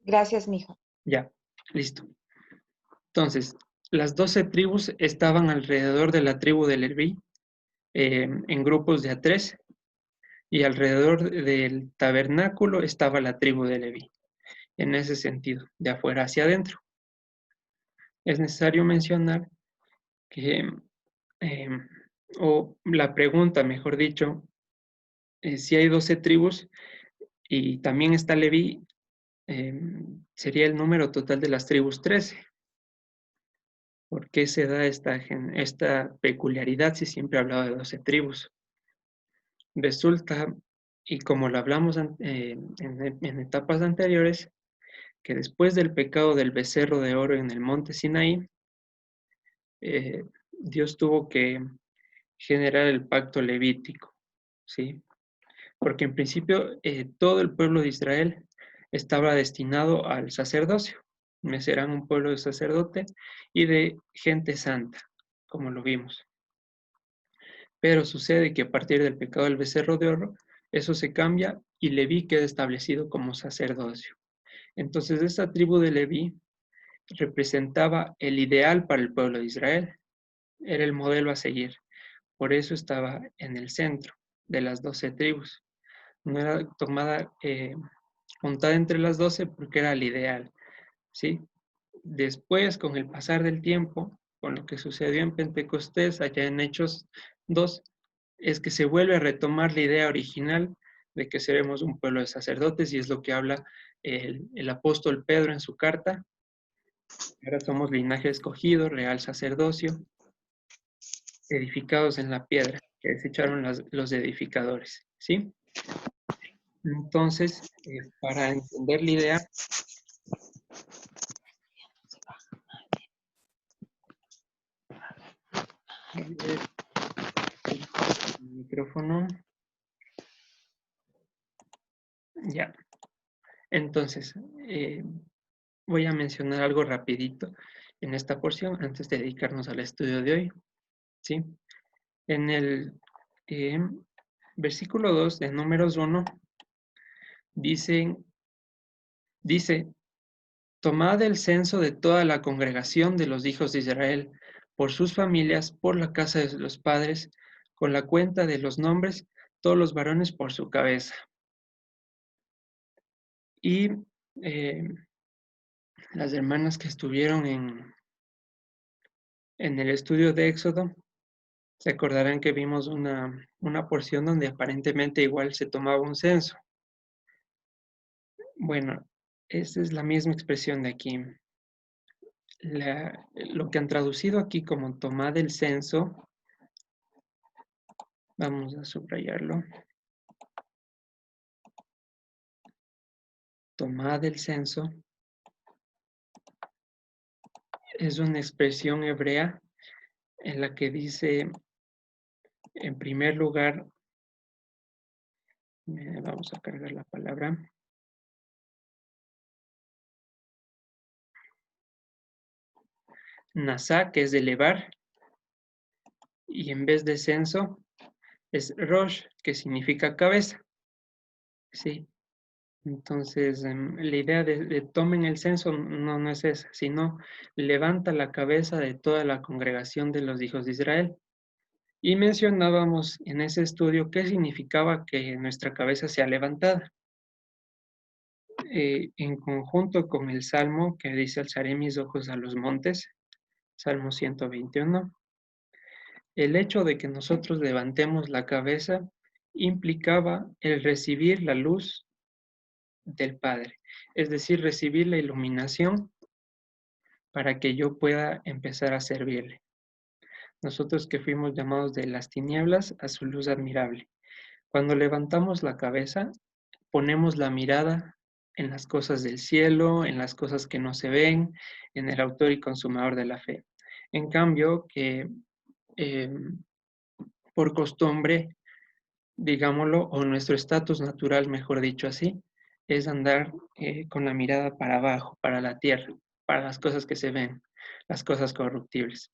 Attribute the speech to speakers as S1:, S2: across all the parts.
S1: Gracias, mijo.
S2: Ya, listo. Entonces, las 12 tribus estaban alrededor de la tribu de Leví, en grupos de a 3, y alrededor del tabernáculo estaba la tribu de Leví, en ese sentido, de afuera hacia adentro. Es necesario mencionar que, eh, o la pregunta, mejor dicho, si hay 12 tribus y también está Leví, sería el número total de las tribus 13. ¿Por qué se da esta peculiaridad si siempre he hablado de 12 tribus? Resulta, y como lo hablamos en etapas anteriores, que después del pecado del becerro de oro en el monte Sinaí, Dios tuvo que generar el pacto levítico, ¿sí? Porque en principio todo el pueblo de Israel estaba destinado al sacerdocio. Me serán un pueblo de sacerdote y de gente santa, como lo vimos. Pero sucede que a partir del pecado del becerro de oro, eso se cambia y Leví queda establecido como sacerdocio. Entonces, esta tribu de Leví representaba el ideal para el pueblo de Israel, era el modelo a seguir. Por eso estaba en el centro de las 12 tribus. No era tomada, contada entre las 12 porque era el ideal, ¿sí? Después, con el pasar del tiempo, con lo que sucedió en Pentecostés, allá en Hechos 2, es que se vuelve a retomar la idea original de que seremos un pueblo de sacerdotes y es lo que habla el apóstol Pedro en su carta. Ahora somos linaje escogido, real sacerdocio, edificados en la piedra, que desecharon los edificadores, ¿sí? Entonces, para entender la idea, el micrófono, ya. Entonces, voy a mencionar algo rapidito en esta porción antes de dedicarnos al estudio de hoy, ¿sí? En el eh, versículo 2 de Números 1 dice, tomad el censo de toda la congregación de los hijos de Israel, por sus familias, por la casa de los padres, con la cuenta de los nombres, todos los varones por su cabeza. Y eh, las hermanas que estuvieron en el estudio de Éxodo, se acordarán que vimos una porción donde aparentemente igual se tomaba un censo. Bueno, esa es la misma expresión de aquí. Lo que han traducido aquí como tomad el censo, vamos a subrayarlo. Tomad el censo es una expresión hebrea en la que dice, en primer lugar, vamos a cargar la palabra, Nasá, que es de elevar, y en vez de censo es Rosh, que significa cabeza, ¿sí? Entonces, la idea de tomen el censo no es esa, sino levanta la cabeza de toda la congregación de los hijos de Israel. Y mencionábamos en ese estudio qué significaba que nuestra cabeza sea levantada. En conjunto con el Salmo que dice, alzaré mis ojos a los montes, Salmo 121, el hecho de que nosotros levantemos la cabeza implicaba el recibir la luz del Padre, es decir, recibir la iluminación para que yo pueda empezar a servirle. Nosotros que fuimos llamados de las tinieblas a su luz admirable. Cuando levantamos la cabeza, ponemos la mirada en las cosas del cielo, en las cosas que no se ven, en el autor y consumador de la fe. En cambio, que eh, por costumbre, digámoslo, o nuestro estatus natural, mejor dicho así, es andar con la mirada para abajo, para la tierra, para las cosas que se ven, las cosas corruptibles.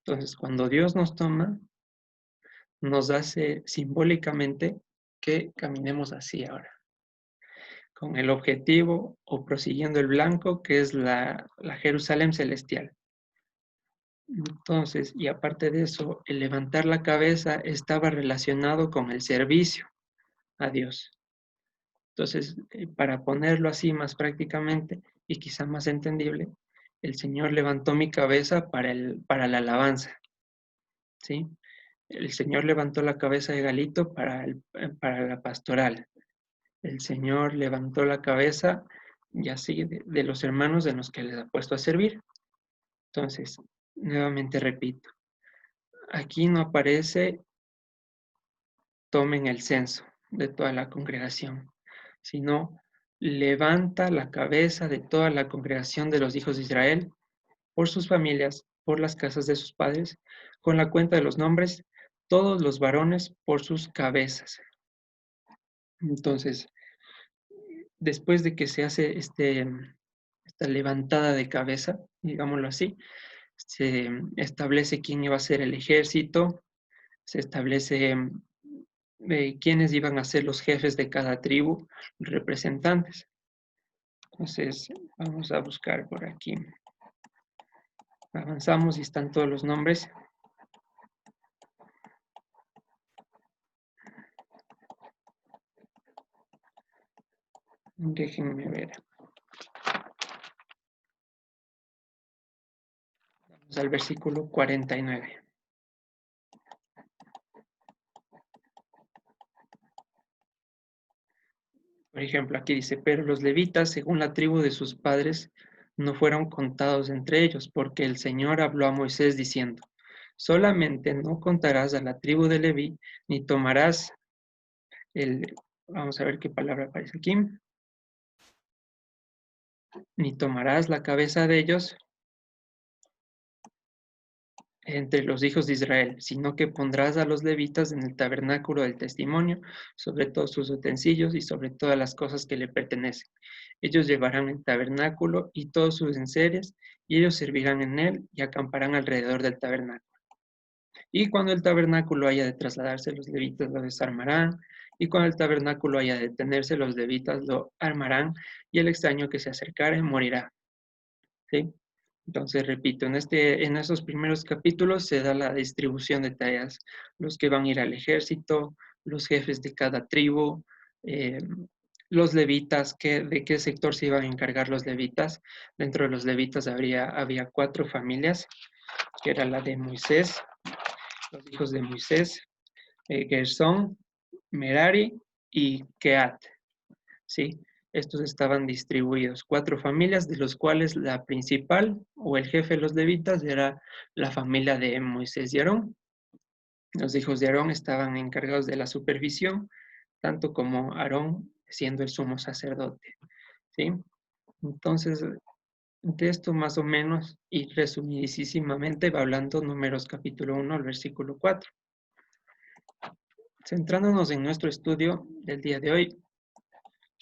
S2: Entonces, cuando Dios nos toma, nos hace simbólicamente que caminemos así ahora, con el objetivo o prosiguiendo el blanco, que es la Jerusalén celestial. Entonces, y aparte de eso, el levantar la cabeza estaba relacionado con el servicio a Dios. Entonces, para ponerlo así más prácticamente y quizá más entendible, el Señor levantó mi cabeza para la alabanza, ¿sí? El Señor levantó la cabeza de Galito para la pastoral. El Señor levantó la cabeza, ya sí, de los hermanos de los que les ha puesto a servir. Entonces, nuevamente repito, aquí no aparece tomen el censo de toda la congregación, sino levanta la cabeza de toda la congregación de los hijos de Israel por sus familias, por las casas de sus padres, con la cuenta de los nombres, todos los varones por sus cabezas. Entonces, después de que se hace esta levantada de cabeza, digámoslo así, se establece quién iba a ser el ejército, se establece quiénes iban a ser los jefes de cada tribu, representantes. Entonces, vamos a buscar por aquí. Avanzamos y están todos los nombres. Déjenme ver. Vamos al versículo 49. Por ejemplo, aquí dice, pero los levitas, según la tribu de sus padres, no fueron contados entre ellos, porque el Señor habló a Moisés diciendo, solamente no contarás a la tribu de Leví, ni tomarás vamos a ver qué palabra aparece aquí, ni tomarás la cabeza de ellos entre los hijos de Israel, sino que pondrás a los levitas en el tabernáculo del testimonio, sobre todos sus utensilios y sobre todas las cosas que le pertenecen. Ellos llevarán el tabernáculo y todos sus enseres, y ellos servirán en él y acamparán alrededor del tabernáculo. Y cuando el tabernáculo haya de trasladarse, los levitas lo desarmarán, y cuando el tabernáculo haya de detenerse, los levitas lo armarán, y el extraño que se acercare morirá. ¿Sí? Entonces, repito, en esos primeros capítulos se da la distribución de tareas, los que van a ir al ejército, los jefes de cada tribu, eh, los levitas, de qué sector se iban a encargar los levitas. Dentro de los levitas había 4 familias, que era la de Moisés, los hijos de Moisés, Gersón, Merari y Keat, ¿sí? Estos estaban distribuidos, 4 familias, de los cuales la principal o el jefe de los levitas era la familia de Moisés y Aarón. Los hijos de Aarón estaban encargados de la supervisión, tanto como Aarón siendo el sumo sacerdote, ¿sí? Entonces, de esto más o menos y resumidísimamente va hablando Números capítulo 1 al versículo 4. Centrándonos en nuestro estudio del día de hoy,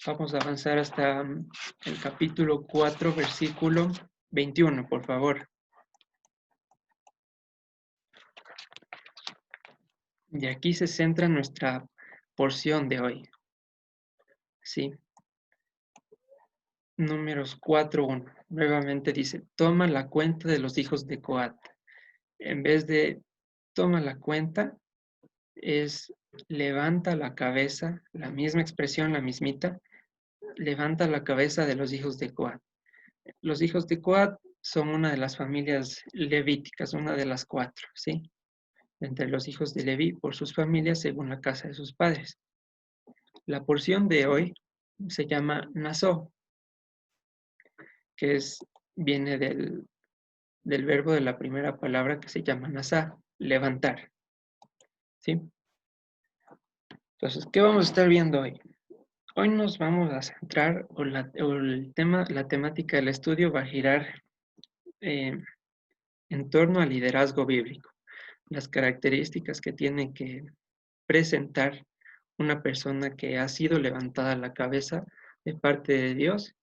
S2: vamos a avanzar hasta el capítulo 4, versículo 21, por favor. Y aquí se centra nuestra porción de hoy. Sí. Números 4:1. Nuevamente dice, toma la cuenta de los hijos de Coat. En vez de toma la cuenta, es levanta la cabeza, la misma expresión, la mismita, levanta la cabeza de los hijos de Coat. Los hijos de Coat son una de las familias levíticas, una de las 4, ¿sí? Entre los hijos de Leví por sus familias según la casa de sus padres. La porción de hoy se llama Nasó, que viene del verbo de la primera palabra que se llama Nasá, levantar, ¿sí? Entonces, ¿qué vamos a estar viendo hoy? Hoy nos vamos a centrar, la temática del estudio va a girar en torno al liderazgo bíblico, las características que tiene que presentar una persona que ha sido levantada a la cabeza de parte de Dios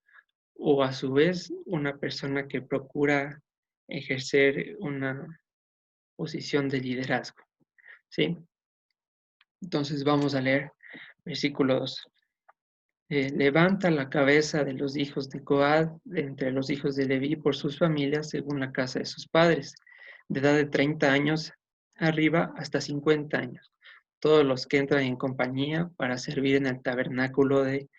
S2: o a su vez una persona que procura ejercer una posición de liderazgo, ¿sí? Entonces vamos a leer versículo 2. levanta la cabeza de los hijos de Coad, de entre los hijos de Leví, por sus familias, según la casa de sus padres, de edad de 30 años arriba hasta 50 años, todos los que entran en compañía para servir en el tabernáculo de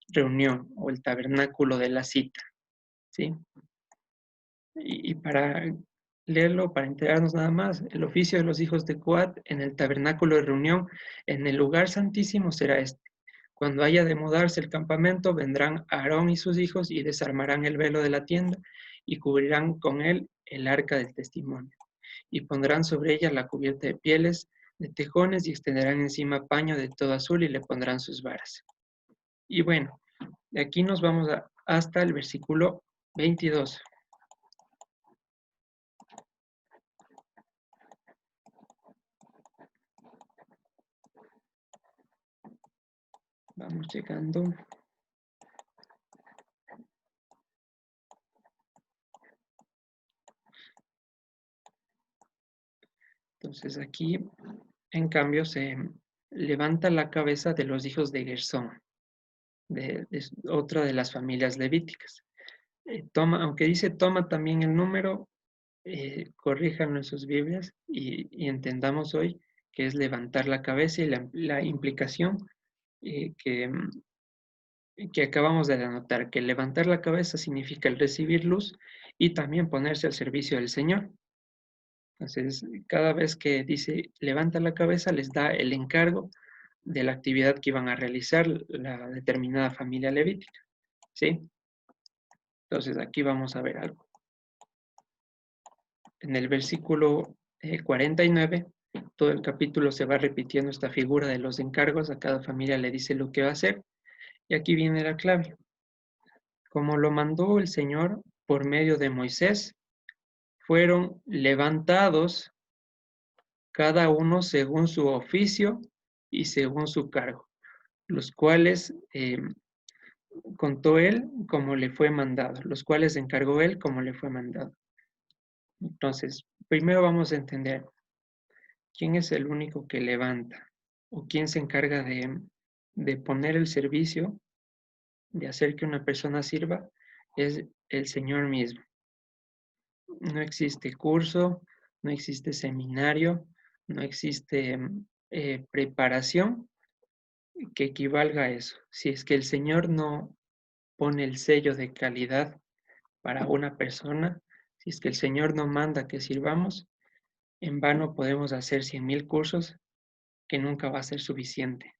S2: reunión o el tabernáculo de la cita, ¿sí? Y para leerlo, para enterarnos nada más, el oficio de los hijos de Coat en el tabernáculo de reunión, en el lugar santísimo será este. Cuando haya de mudarse el campamento, vendrán Aarón y sus hijos y desarmarán el velo de la tienda y cubrirán con él el arca del testimonio. Y pondrán sobre ella la cubierta de pieles de tejones y extenderán encima paño de todo azul y le pondrán sus varas. Y bueno, de aquí nos vamos hasta el versículo 22. Vamos llegando. Entonces aquí, en cambio, se levanta la cabeza de los hijos de Gersón, de otra de las familias levíticas. Aunque dice toma también el número, corríjanlo en sus Biblias y entendamos hoy que es levantar la cabeza y la implicación eh, que, mm, que acabamos de anotar, que levantar la cabeza significa el recibir luz y también ponerse al servicio del Señor. Entonces, cada vez que dice levanta la cabeza, les da el encargo de la actividad que iban a realizar la determinada familia levítica. ¿Sí? Entonces, aquí vamos a ver algo. En el versículo 49, todo el capítulo se va repitiendo esta figura de los encargos, a cada familia le dice lo que va a hacer, y aquí viene la clave. Como lo mandó el Señor por medio de Moisés, fueron levantados cada uno según su oficio y según su cargo, los cuales contó él como le fue mandado, los cuales encargó él como le fue mandado. Entonces, primero vamos a entender quién es el único que levanta o quién se encarga de poner el servicio, de hacer que una persona sirva, es el Señor mismo. No existe curso, no existe seminario, no existe preparación que equivalga a eso. Si es que el Señor no pone el sello de calidad para una persona, si es que el Señor no manda que sirvamos, en vano podemos hacer 100,000 cursos que nunca va a ser suficiente.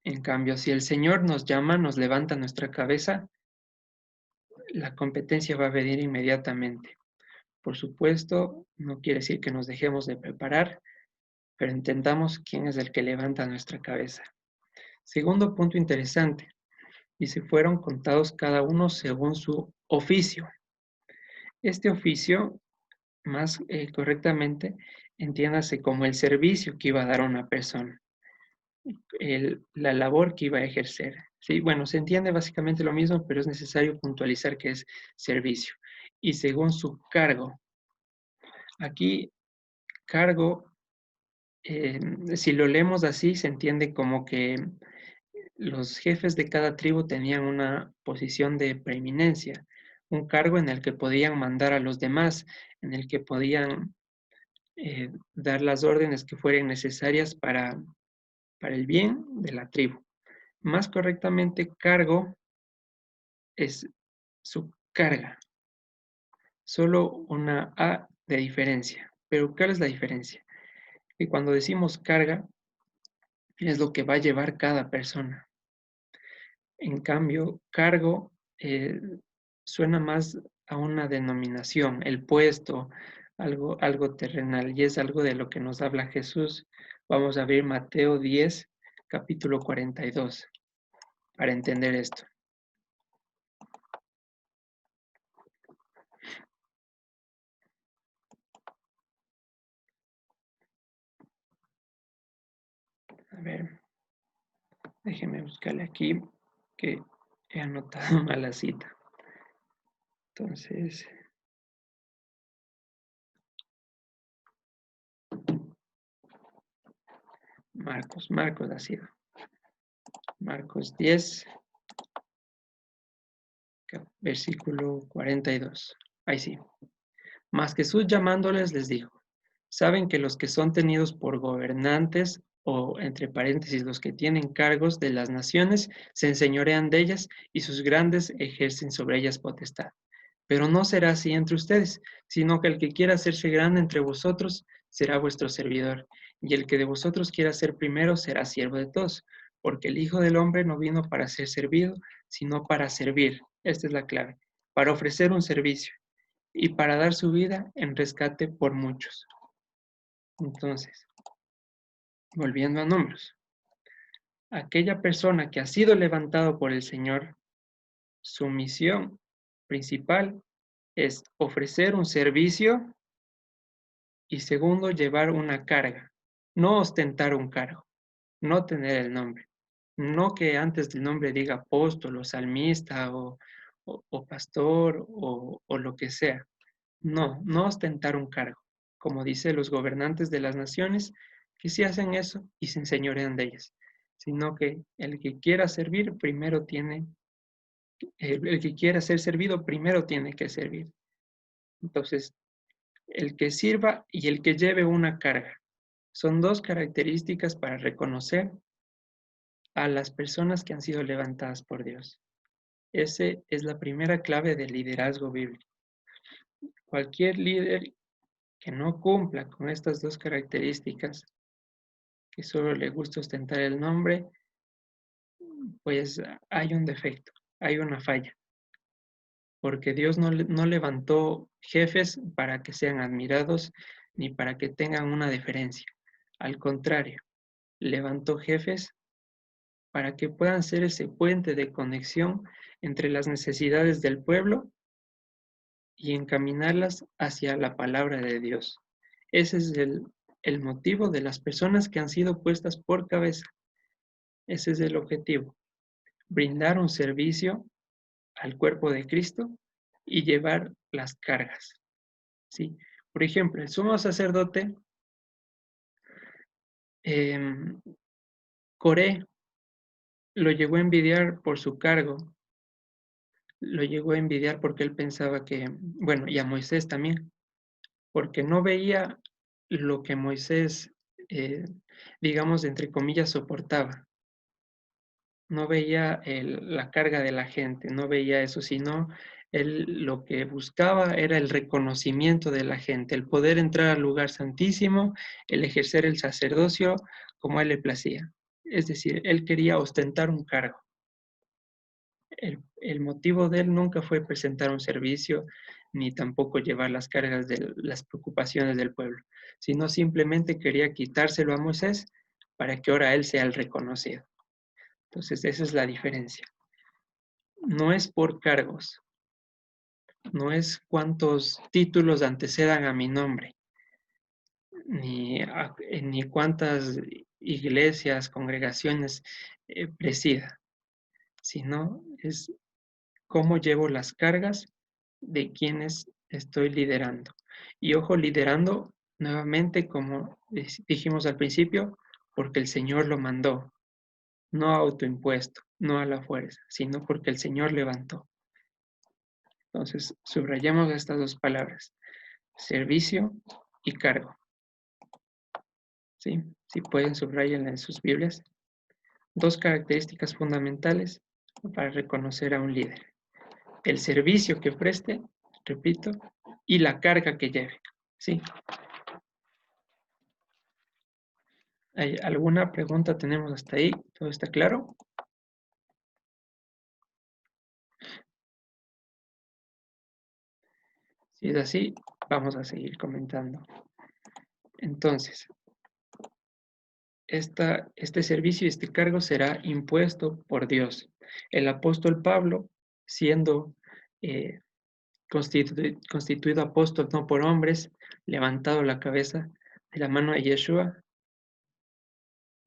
S2: En cambio, si el Señor nos llama, nos levanta nuestra cabeza, la competencia va a venir inmediatamente. Por supuesto, no quiere decir que nos dejemos de preparar, pero entendamos quién es el que levanta nuestra cabeza. Segundo punto interesante, y se fueron contados cada uno según su oficio. Este oficio, más correctamente, entiéndase como el servicio que iba a dar a una persona, la labor que iba a ejercer. Sí, bueno, se entiende básicamente lo mismo, pero es necesario puntualizar que es servicio. Y según su cargo. Aquí, cargo, si lo leemos así, se entiende como que los jefes de cada tribu tenían una posición de preeminencia, un cargo en el que podían mandar a los demás, en el que podían dar las órdenes que fueran necesarias para el bien de la tribu. Más correctamente, cargo es su carga, solo una A de diferencia. Pero ¿cuál es la diferencia? Que cuando decimos carga, es lo que va a llevar cada persona. En cambio, cargo suena más a una denominación, el puesto, algo terrenal, y es algo de lo que nos habla Jesús. Vamos a ver Mateo 10, capítulo 42, para entender esto. A ver, déjenme buscarle aquí, que he anotado mal la cita. Entonces, Marcos ha sido. Marcos 10, versículo 42. Ahí sí. Mas Jesús llamándoles les dijo, ¿saben que los que son tenidos por gobernantes o, entre paréntesis, los que tienen cargos de las naciones, se enseñorean de ellas y sus grandes ejercen sobre ellas potestad? Pero no será así entre ustedes, sino que el que quiera hacerse grande entre vosotros será vuestro servidor, y el que de vosotros quiera ser primero será siervo de todos, porque el Hijo del Hombre no vino para ser servido, sino para servir. Esta es la clave, para ofrecer un servicio y para dar su vida en rescate por muchos. Entonces, volviendo a Números, aquella persona que ha sido levantado por el Señor, su misión principal es ofrecer un servicio y segundo, llevar una carga, no ostentar un cargo, no tener el nombre, no que antes del nombre diga apóstol o salmista o pastor o lo que sea. No, no ostentar un cargo, como dice los gobernantes de las naciones, que sí hacen eso y se enseñorean de ellas, sino que el que quiera servir primero tiene, el que quiera ser servido primero tiene que servir. Entonces, el que sirva y el que lleve una carga son dos características para reconocer a las personas que han sido levantadas por Dios. Esa es la primera clave del liderazgo bíblico. Cualquier líder que no cumpla con estas dos características, que solo le gusta ostentar el nombre, pues hay un defecto, hay una falla, porque Dios no levantó jefes para que sean admirados ni para que tengan una deferencia. Al contrario, levantó jefes para que puedan ser ese puente de conexión entre las necesidades del pueblo y encaminarlas hacia la palabra de Dios. Ese es el motivo de las personas que han sido puestas por cabeza. Ese es el objetivo, brindar un servicio al cuerpo de Cristo y llevar las cargas. ¿Sí? Por ejemplo, el sumo sacerdote, Coré, lo llegó a envidiar por su cargo, lo llegó a envidiar porque él pensaba que, bueno, y a Moisés también, porque no veía lo que Moisés, digamos, entre comillas, soportaba. No veía la carga de la gente, no veía eso, sino él lo que buscaba era el reconocimiento de la gente, el poder entrar al lugar santísimo, el ejercer el sacerdocio como a él le placía. Es decir, él quería ostentar un cargo. El motivo de él nunca fue presentar un servicio, ni tampoco llevar las cargas de las preocupaciones del pueblo, sino simplemente quería quitárselo a Moisés para que ahora él sea el reconocido. Entonces, esa es la diferencia. No es por cargos, no es cuántos títulos antecedan a mi nombre, ni cuántas iglesias, congregaciones presida, sino es cómo llevo las cargas de quienes estoy liderando. Y ojo, liderando nuevamente, como dijimos al principio, porque el Señor lo mandó, no autoimpuesto, no a la fuerza, sino porque el Señor levantó. Entonces, subrayamos estas dos palabras, servicio y cargo. ¿Sí? Si pueden, subrayenla en sus Biblias. Dos características fundamentales para reconocer a un líder. El servicio que preste, repito, y la carga que lleve. ¿Sí? ¿Hay alguna pregunta tenemos hasta ahí? ¿Todo está claro? Si es así, vamos a seguir comentando. Entonces, este servicio y este cargo será impuesto por Dios. El apóstol Pablo, siendo constituido apóstol no por hombres, levantado la cabeza de la mano de Yeshua,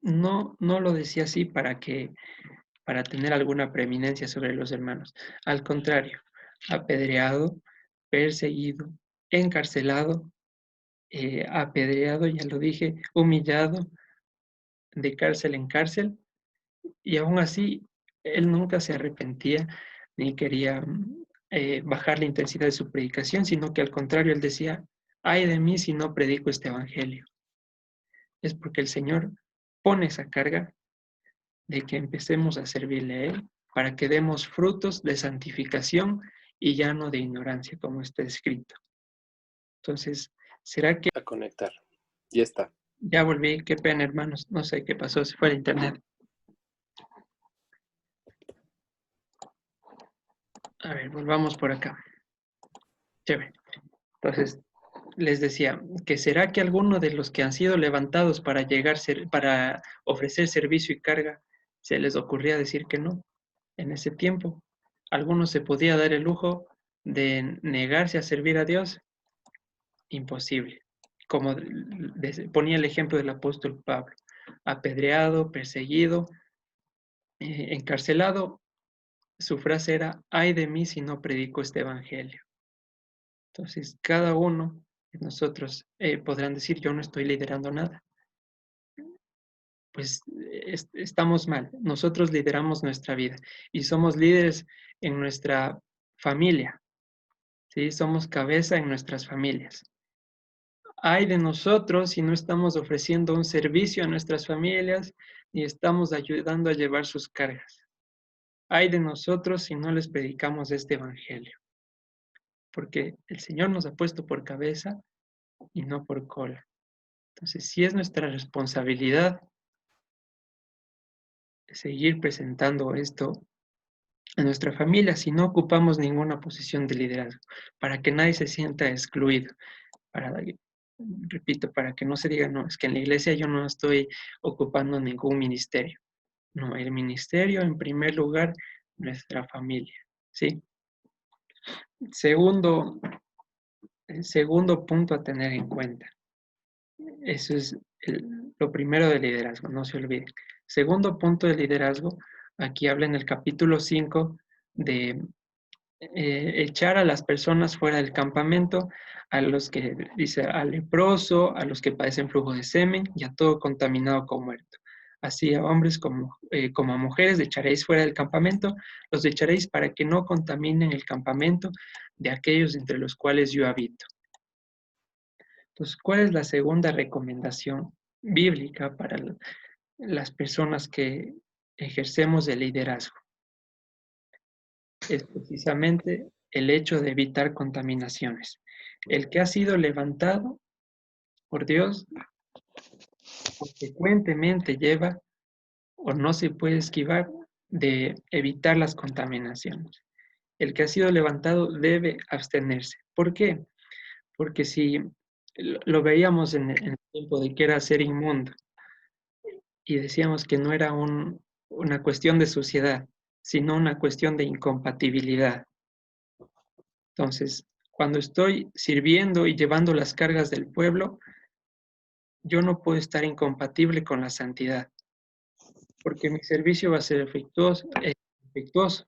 S2: no lo decía así para tener alguna preeminencia sobre los hermanos. Al contrario, apedreado, perseguido, encarcelado, apedreado, ya lo dije, humillado, de cárcel en cárcel, Y aún así, él nunca se arrepentía ni quería bajar la intensidad de su predicación, sino que al contrario, él decía, ay de mí si no predico este evangelio. Es porque el Señor pone esa carga de que empecemos a servirle a Él para que demos frutos de santificación y ya no de ignorancia, como está escrito. Entonces, ¿será que
S1: A conectar. Y está.
S2: ya volví? Qué pena, hermanos. No sé qué pasó, se fue el internet. A ver, volvamos por acá. Chévere. Entonces, les decía que será que alguno de los que han sido levantados para para ofrecer servicio y carga, se les ocurría decir que no. En ese tiempo, algunos se podía dar el lujo de negarse a servir a Dios. Imposible. Como ponía el ejemplo del apóstol Pablo, apedreado, perseguido, encarcelado, su frase era, ay de mí si no predico este evangelio. Entonces, cada uno de nosotros podrán decir, yo no estoy liderando nada. Pues estamos mal. Nosotros lideramos nuestra vida y somos líderes en nuestra familia, ¿sí? Somos cabeza en nuestras familias. Ay de nosotros si no estamos ofreciendo un servicio a nuestras familias ni estamos ayudando a llevar sus cargas. Ay de nosotros si no les predicamos este evangelio, porque el Señor nos ha puesto por cabeza y no por cola. Entonces, sí es nuestra responsabilidad seguir presentando esto a nuestra familia si no ocupamos ninguna posición de liderazgo, para que nadie se sienta excluido, para, repito, para que no se diga, no, es que en la iglesia yo no estoy ocupando ningún ministerio. No, el ministerio en primer lugar, nuestra familia, ¿sí? Segundo, el segundo punto a tener en cuenta. Eso es lo primero de liderazgo, no se olviden. Segundo punto de liderazgo, aquí habla en el capítulo 5 de echar a las personas fuera del campamento, a los que, dice, al leproso, a los que padecen flujo de semen y a todo contaminado con muerto. Así a hombres como a mujeres echaréis fuera del campamento, los echaréis para que no contaminen el campamento de aquellos entre los cuales yo habito. Entonces, ¿cuál es la segunda recomendación bíblica para las personas que ejercemos el liderazgo? Es precisamente el hecho de evitar contaminaciones. El que ha sido levantado por Dios consecuentemente lleva o no se puede esquivar de evitar las contaminaciones. El que ha sido levantado debe abstenerse. ¿Por qué? Porque si lo veíamos en el tiempo de que era ser inmundo y decíamos que no era una cuestión de suciedad, sino una cuestión de incompatibilidad. Entonces, cuando estoy sirviendo y llevando las cargas del pueblo, yo no puedo estar incompatible con la santidad, porque mi servicio va a ser efectuoso.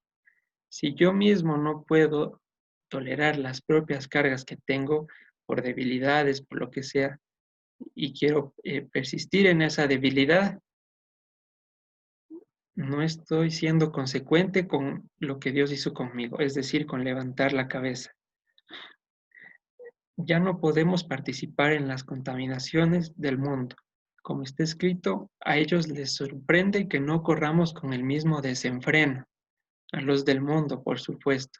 S2: Si yo mismo no puedo tolerar las propias cargas que tengo por debilidades, por lo que sea, y quiero persistir en esa debilidad, no estoy siendo consecuente con lo que Dios hizo conmigo, es decir, con levantar la cabeza. Ya no podemos participar en las contaminaciones del mundo. Como está escrito, a ellos les sorprende que no corramos con el mismo desenfreno, a los del mundo, por supuesto.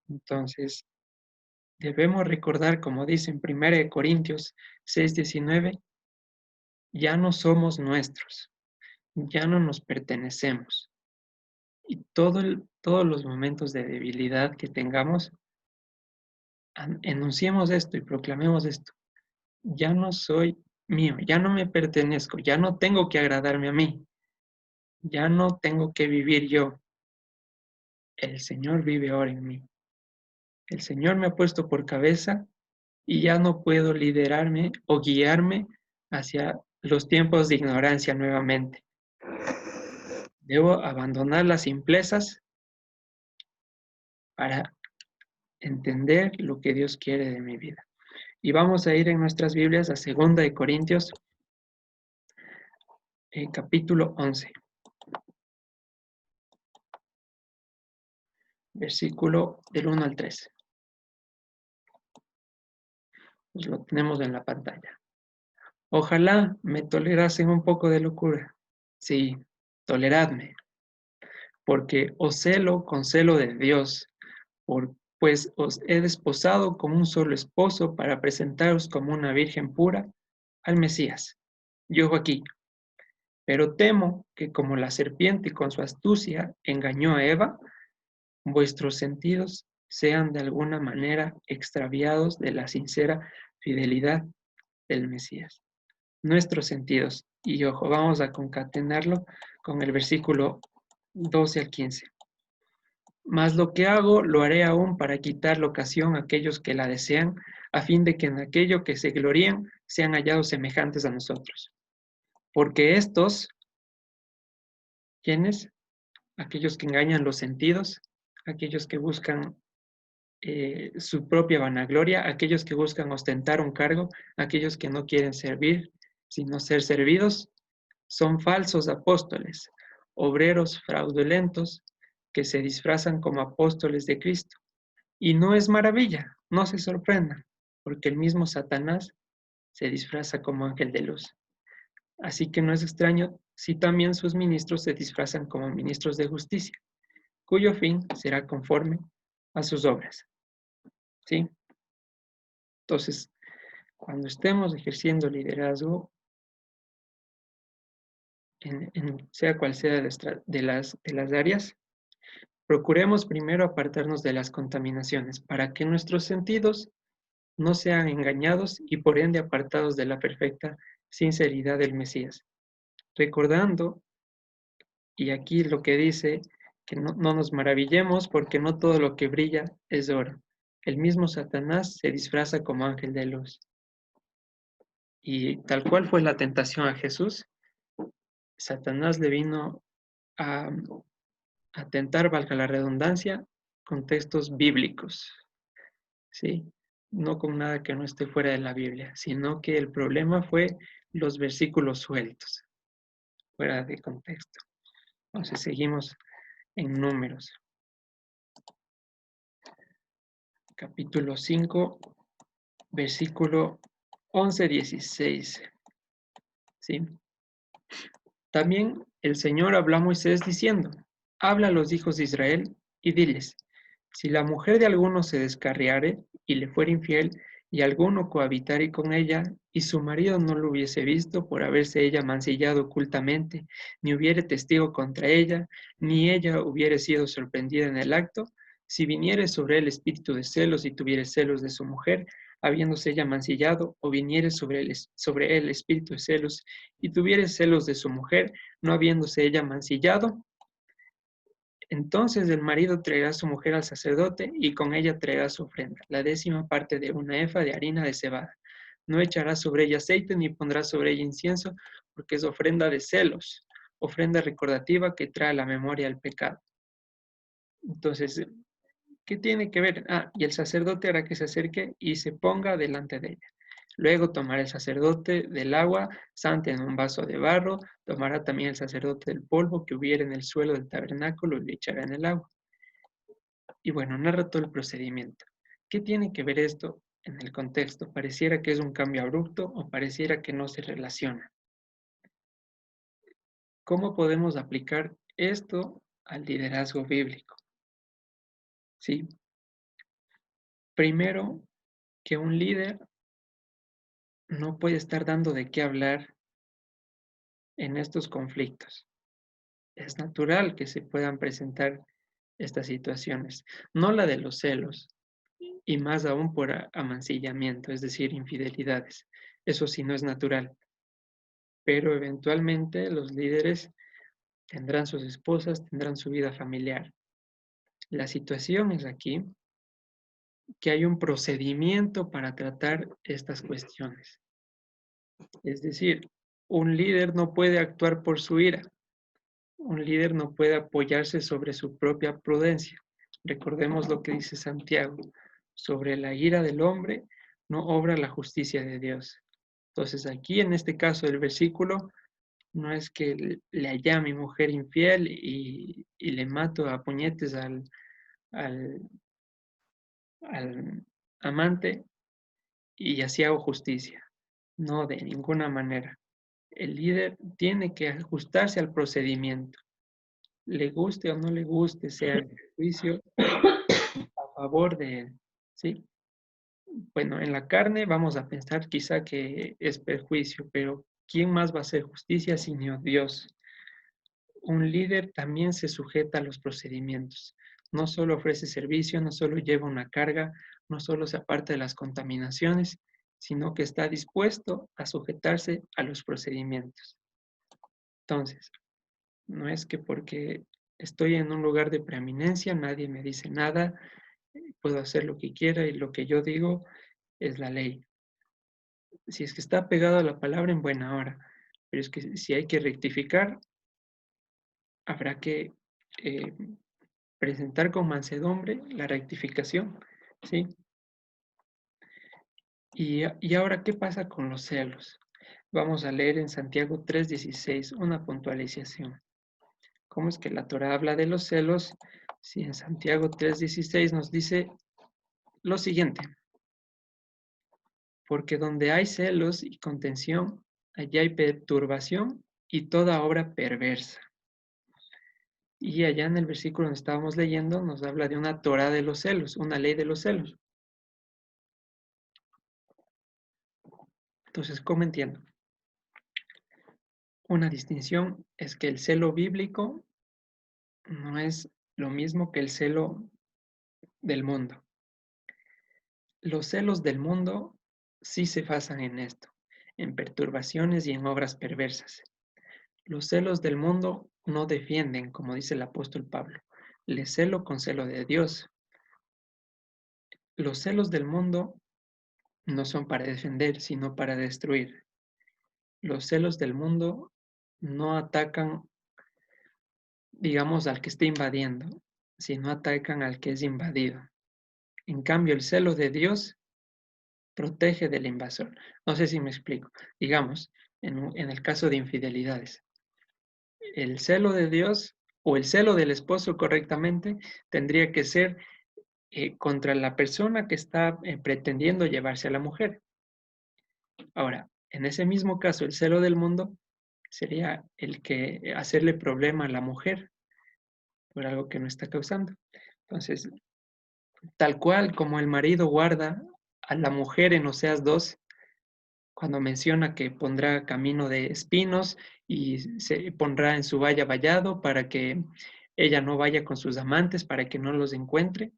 S2: Entonces, debemos recordar, como dice en 1 Corintios 6:19, ya no somos nuestros, ya no nos pertenecemos. Y todos los momentos de debilidad que tengamos, enunciemos esto y proclamemos esto. Ya no soy mío, ya no me pertenezco, ya no tengo que agradarme a mí, ya no tengo que vivir yo. El Señor vive ahora en mí. El Señor me ha puesto por cabeza y ya no puedo liderarme o guiarme hacia los tiempos de ignorancia nuevamente. Debo abandonar las simplezas para entender lo que Dios quiere de mi vida. Y vamos a ir en nuestras Biblias a 2 de Corintios, capítulo 11. versículo del 1 al 3. Pues lo tenemos en la pantalla. Ojalá me tolerasen un poco de locura. Sí, toleradme, porque os celo con celo de Dios, pues os he desposado con un solo esposo para presentaros como una virgen pura al Mesías. Yo aquí, pero temo que como la serpiente con su astucia engañó a Eva, vuestros sentidos sean de alguna manera extraviados de la sincera fidelidad del Mesías. Nuestros sentidos. Y ojo, vamos a concatenarlo con el versículo 12 al 15. Mas lo que hago lo haré aún para quitar la ocasión a aquellos que la desean, a fin de que en aquello que se gloríen sean hallados semejantes a nosotros. Porque estos, ¿quiénes? Aquellos que engañan los sentidos, aquellos que buscan su propia vanagloria, aquellos que buscan ostentar un cargo, aquellos que no quieren servir, sino ser servidos, son falsos apóstoles, obreros fraudulentos que se disfrazan como apóstoles de Cristo. Y no es maravilla, no se sorprendan, porque el mismo Satanás se disfraza como ángel de luz. Así que no es extraño si también sus ministros se disfrazan como ministros de justicia, cuyo fin será conforme a sus obras. ¿Sí? Entonces, cuando estemos ejerciendo liderazgo, sea cual sea de las áreas, procuremos primero apartarnos de las contaminaciones para que nuestros sentidos no sean engañados y por ende apartados de la perfecta sinceridad del Mesías. Recordando, y aquí lo que dice, que no nos maravillemos porque no todo lo que brilla es oro. El mismo Satanás se disfraza como ángel de luz. Y tal cual fue la tentación a Jesús, Satanás le vino a, a tentar, valga la redundancia, con textos bíblicos, ¿sí? No con nada que no esté fuera de la Biblia, sino que el problema fue los versículos sueltos, fuera de contexto. Entonces seguimos en Números, capítulo 5, versículo 11-16, ¿sí? También el Señor habló a Moisés diciendo, habla a los hijos de Israel y diles, si la mujer de alguno se descarriare y le fuera infiel, y alguno cohabitare con ella, y su marido no lo hubiese visto por haberse ella mancillado ocultamente, ni hubiere testigo contra ella, ni ella hubiere sido sorprendida en el acto, si viniere sobre él espíritu de celos y tuviere celos de su mujer, habiéndose ella mancillado, o viniere sobre él espíritu de celos y tuviere celos de su mujer, no habiéndose ella mancillado, entonces el marido traerá a su mujer al sacerdote y con ella traerá su ofrenda, la 10ª parte de una efa de harina de cebada. No echará sobre ella aceite ni pondrá sobre ella incienso, porque es ofrenda de celos, ofrenda recordativa que trae a la memoria el pecado. Entonces, ¿qué tiene que ver? Y el sacerdote hará que se acerque y se ponga delante de ella. Luego tomará el sacerdote del agua santa en un vaso de barro, tomará también el sacerdote del polvo que hubiera en el suelo del tabernáculo y le echará en el agua. Y bueno, narra todo el procedimiento. ¿Qué tiene que ver esto en el contexto? Pareciera que es un cambio abrupto o pareciera que no se relaciona. ¿Cómo podemos aplicar esto al liderazgo bíblico? ¿Sí? Primero, que un líder no puede estar dando de qué hablar en estos conflictos. Es natural que se puedan presentar estas situaciones, no la de los celos, y más aún por amancillamiento, es decir, infidelidades. Eso sí no es natural, pero eventualmente los líderes tendrán sus esposas, tendrán su vida familiar. La situación es aquí que hay un procedimiento para tratar estas cuestiones. Es decir, un líder no puede actuar por su ira. Un líder no puede apoyarse sobre su propia prudencia. Recordemos lo que dice Santiago. Sobre la ira del hombre no obra la justicia de Dios. Entonces aquí en este caso del versículo no es que le hallé a mi mujer infiel y le mato a puñetes al, al amante y así hago justicia. No, de ninguna manera. El líder tiene que ajustarse al procedimiento, le guste o no le guste, sea en juicio a favor de él, ¿sí? Bueno, en la carne vamos a pensar quizá que es perjuicio, pero ¿quién más va a hacer justicia sino Dios? Un líder también se sujeta a los procedimientos. No solo ofrece servicio, no solo lleva una carga, no solo se aparta de las contaminaciones, sino que está dispuesto a sujetarse a los procedimientos. Entonces, no es que porque estoy en un lugar de preeminencia, nadie me dice nada, puedo hacer lo que quiera y lo que yo digo es la ley. Si es que está pegado a la palabra, en buena hora, pero es que si hay que rectificar, habrá que eh, presentar con mansedumbre la rectificación, ¿sí? Y ahora, ¿qué pasa con los celos? Vamos a leer en Santiago 3:16 una puntualización. ¿Cómo es que la Torah habla de los celos? Si en Santiago 3:16 nos dice lo siguiente: porque donde hay celos y contención, allí hay perturbación y toda obra perversa. Y allá en el versículo donde estábamos leyendo nos habla de una Torah de los celos, una ley de los celos. Entonces, ¿cómo entiendo? Una distinción es que el celo bíblico no es lo mismo que el celo del mundo. Los celos del mundo sí se basan en esto, en perturbaciones y en obras perversas. Los celos del mundo no defienden, como dice el apóstol Pablo. Le celo con celo de Dios. Los celos del mundo no son para defender, sino para destruir. Los celos del mundo no atacan, digamos, al que está invadiendo, sino atacan al que es invadido. En cambio, el celo de Dios protege del invasor. No sé si me explico. Digamos, en el caso de infidelidades, el celo de Dios o el celo del esposo correctamente tendría que ser contra la persona que está pretendiendo llevarse a la mujer. Ahora, en ese mismo caso, el celo del mundo sería el que hacerle problema a la mujer por algo que no está causando. Entonces, tal cual como el marido guarda a la mujer en Oseas 2, cuando menciona que pondrá camino de espinos y se pondrá en su valla vallado para que ella no vaya con sus amantes, para que no los encuentre.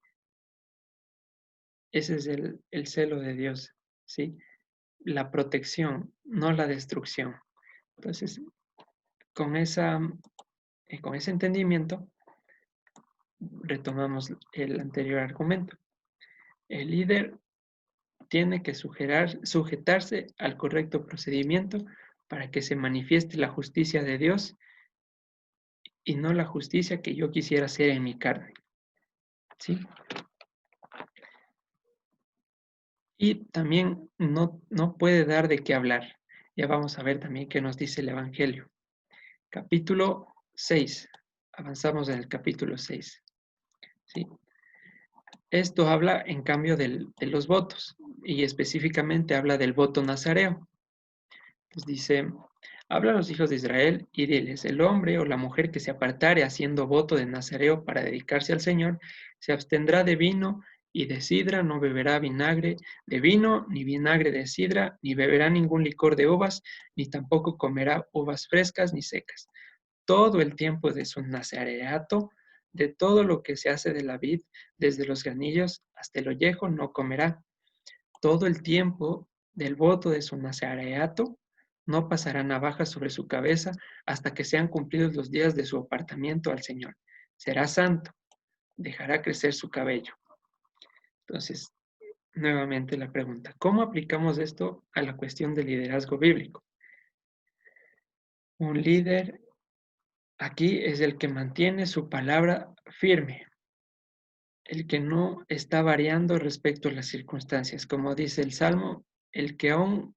S2: Ese es el celo de Dios, ¿sí? La protección, no la destrucción. Entonces, con, esa, con ese entendimiento, retomamos el anterior argumento. El líder tiene que sujetarse al correcto procedimiento para que se manifieste la justicia de Dios y no la justicia que yo quisiera hacer en mi carne. ¿Sí? Y también no puede dar de qué hablar. Ya vamos a ver también qué nos dice el Evangelio. Capítulo 6. Avanzamos en el capítulo 6. ¿Sí? Esto habla, en cambio, de los votos y específicamente habla del voto nazareo. Pues dice, habla a los hijos de Israel y diles, el hombre o la mujer que se apartare haciendo voto de nazareo para dedicarse al Señor, se abstendrá de vino y de sidra, no beberá vinagre de vino, ni vinagre de sidra, ni beberá ningún licor de uvas, ni tampoco comerá uvas frescas ni secas. Todo el tiempo de su nazareato, de todo lo que se hace de la vid, desde los granillos hasta el ollejo, no comerá. Todo el tiempo del voto de su nazareato, no pasará navaja sobre su cabeza hasta que sean cumplidos los días de su apartamiento al Señor. Será santo, dejará crecer su cabello. Entonces, nuevamente la pregunta, ¿cómo aplicamos esto a la cuestión del liderazgo bíblico? Un líder aquí es el que mantiene su palabra firme, el que no está variando respecto a las circunstancias. Como dice el Salmo, el que aún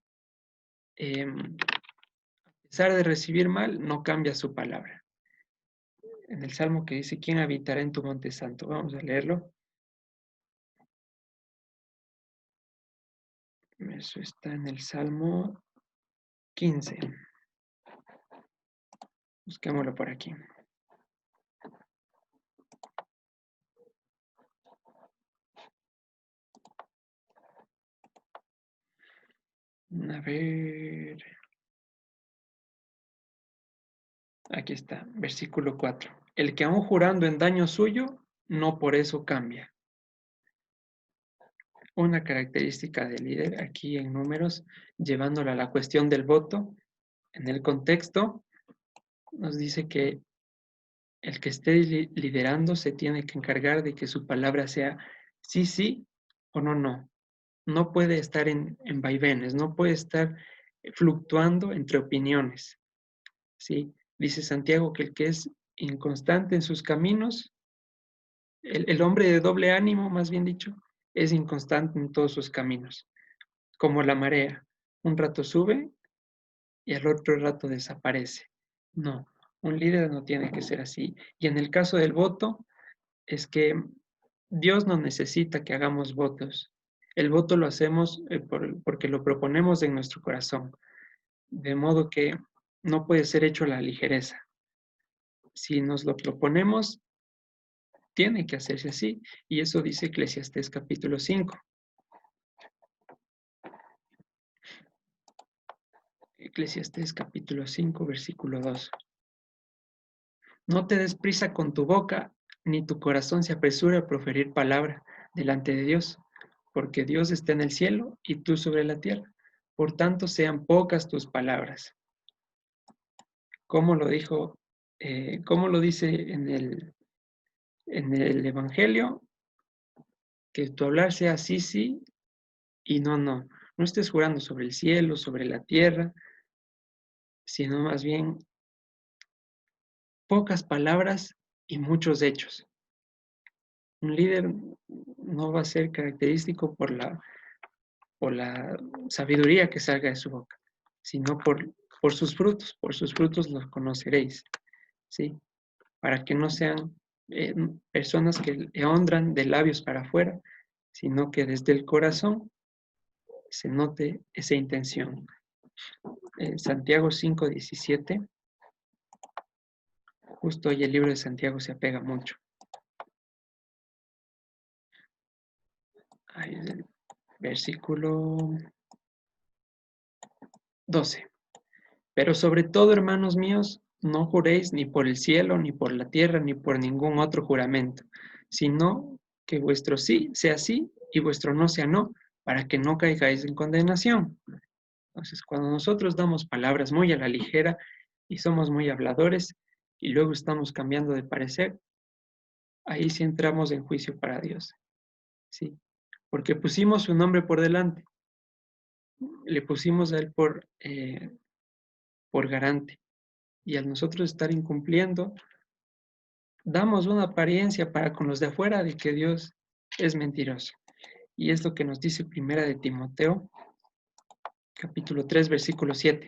S2: a pesar de recibir mal, no cambia su palabra. en el Salmo que dice, ¿quién habitará en tu monte santo? Vamos a leerlo. Eso está en el Salmo 15. Busquémoslo por aquí. A ver. Aquí está, versículo 4. El que aún jurando en daño suyo, no por eso cambia. Una característica del líder aquí en Números, llevándola a la cuestión del voto, en el contexto, nos dice que el que esté liderando se tiene que encargar de que su palabra sea sí, sí o no, no. No puede estar en vaivenes, no puede estar fluctuando entre opiniones. ¿Sí? Dice Santiago que el que es inconstante en sus caminos, el hombre de doble ánimo, más bien dicho, es inconstante en todos sus caminos, como la marea. Un rato sube y al otro rato desaparece. No, un líder no tiene que ser así. Y en el caso del voto, es que Dios no necesita que hagamos votos. El voto lo hacemos porque lo proponemos en nuestro corazón, de modo que no puede ser hecho a la ligereza. Si nos lo proponemos, tiene que hacerse así. Y eso dice Eclesiastés capítulo 5. Eclesiastés capítulo 5, versículo 2. No te des prisa con tu boca, ni tu corazón se apresure a proferir palabra delante de Dios, porque Dios está en el cielo y tú sobre la tierra. Por tanto, sean pocas tus palabras. Como lo dijo, como lo dice en el Evangelio, que tu hablar sea sí, sí y no, no. No estés jurando sobre el cielo, sobre la tierra, sino más bien pocas palabras y muchos hechos. Un líder no va a ser característico por la sabiduría que salga de su boca, sino por sus frutos los conoceréis, ¿sí? Para que no sean personas que honran de labios para afuera, sino que desde el corazón se note esa intención. Santiago 5:17, justo hoy el libro de Santiago se apega mucho. Ahí es el versículo 12. Pero sobre todo, hermanos míos, no juréis ni por el cielo, ni por la tierra, ni por ningún otro juramento, sino que vuestro sí sea sí y vuestro no sea no, para que no caigáis en condenación. Entonces, cuando nosotros damos palabras muy a la ligera y somos muy habladores y luego estamos cambiando de parecer, ahí sí entramos en juicio para Dios, ¿sí? Porque pusimos su nombre por delante, le pusimos a Él por garante. Y al nosotros estar incumpliendo, damos una apariencia para con los de afuera de que Dios es mentiroso. Y es lo que nos dice Primera de Timoteo, capítulo 3, versículo 7.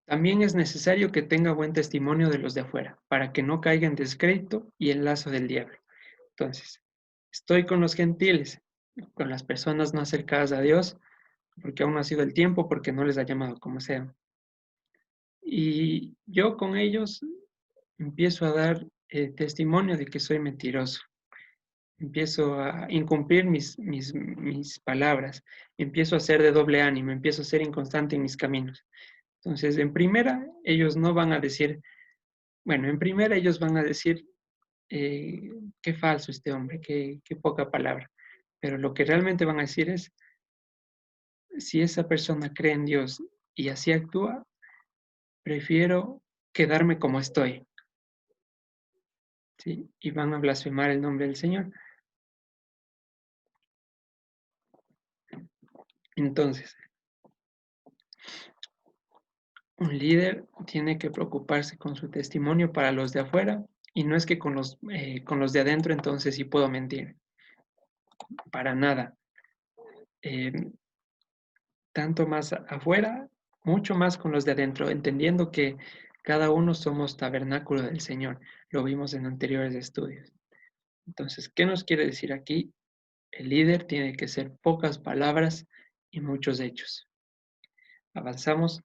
S2: También es necesario que tenga buen testimonio de los de afuera, para que no caiga en descrédito y en lazo del diablo. Entonces, estoy con los gentiles, con las personas no acercadas a Dios, porque aún no ha sido el tiempo, porque no les ha llamado como sea. Y yo con ellos empiezo a dar testimonio de que soy mentiroso. Empiezo a incumplir mis palabras, empiezo a ser de doble ánimo, empiezo a ser inconstante en mis caminos. Entonces, en primera, ellos no van a decir, bueno, en primera ellos van a decir, qué falso este hombre, qué poca palabra. Pero lo que realmente van a decir es, si esa persona cree en Dios y así actúa, prefiero quedarme como estoy, ¿sí? Y van a blasfemar el nombre del Señor. Entonces, un líder tiene que preocuparse con su testimonio para los de afuera y no es que con los de adentro entonces sí puedo mentir, para nada. Eh, Tanto más afuera, mucho más con los de adentro, entendiendo que Cada uno somos tabernáculo del Señor. Lo vimos en anteriores estudios. Entonces, ¿qué nos quiere decir aquí? El líder tiene que ser pocas palabras y muchos hechos. Avanzamos.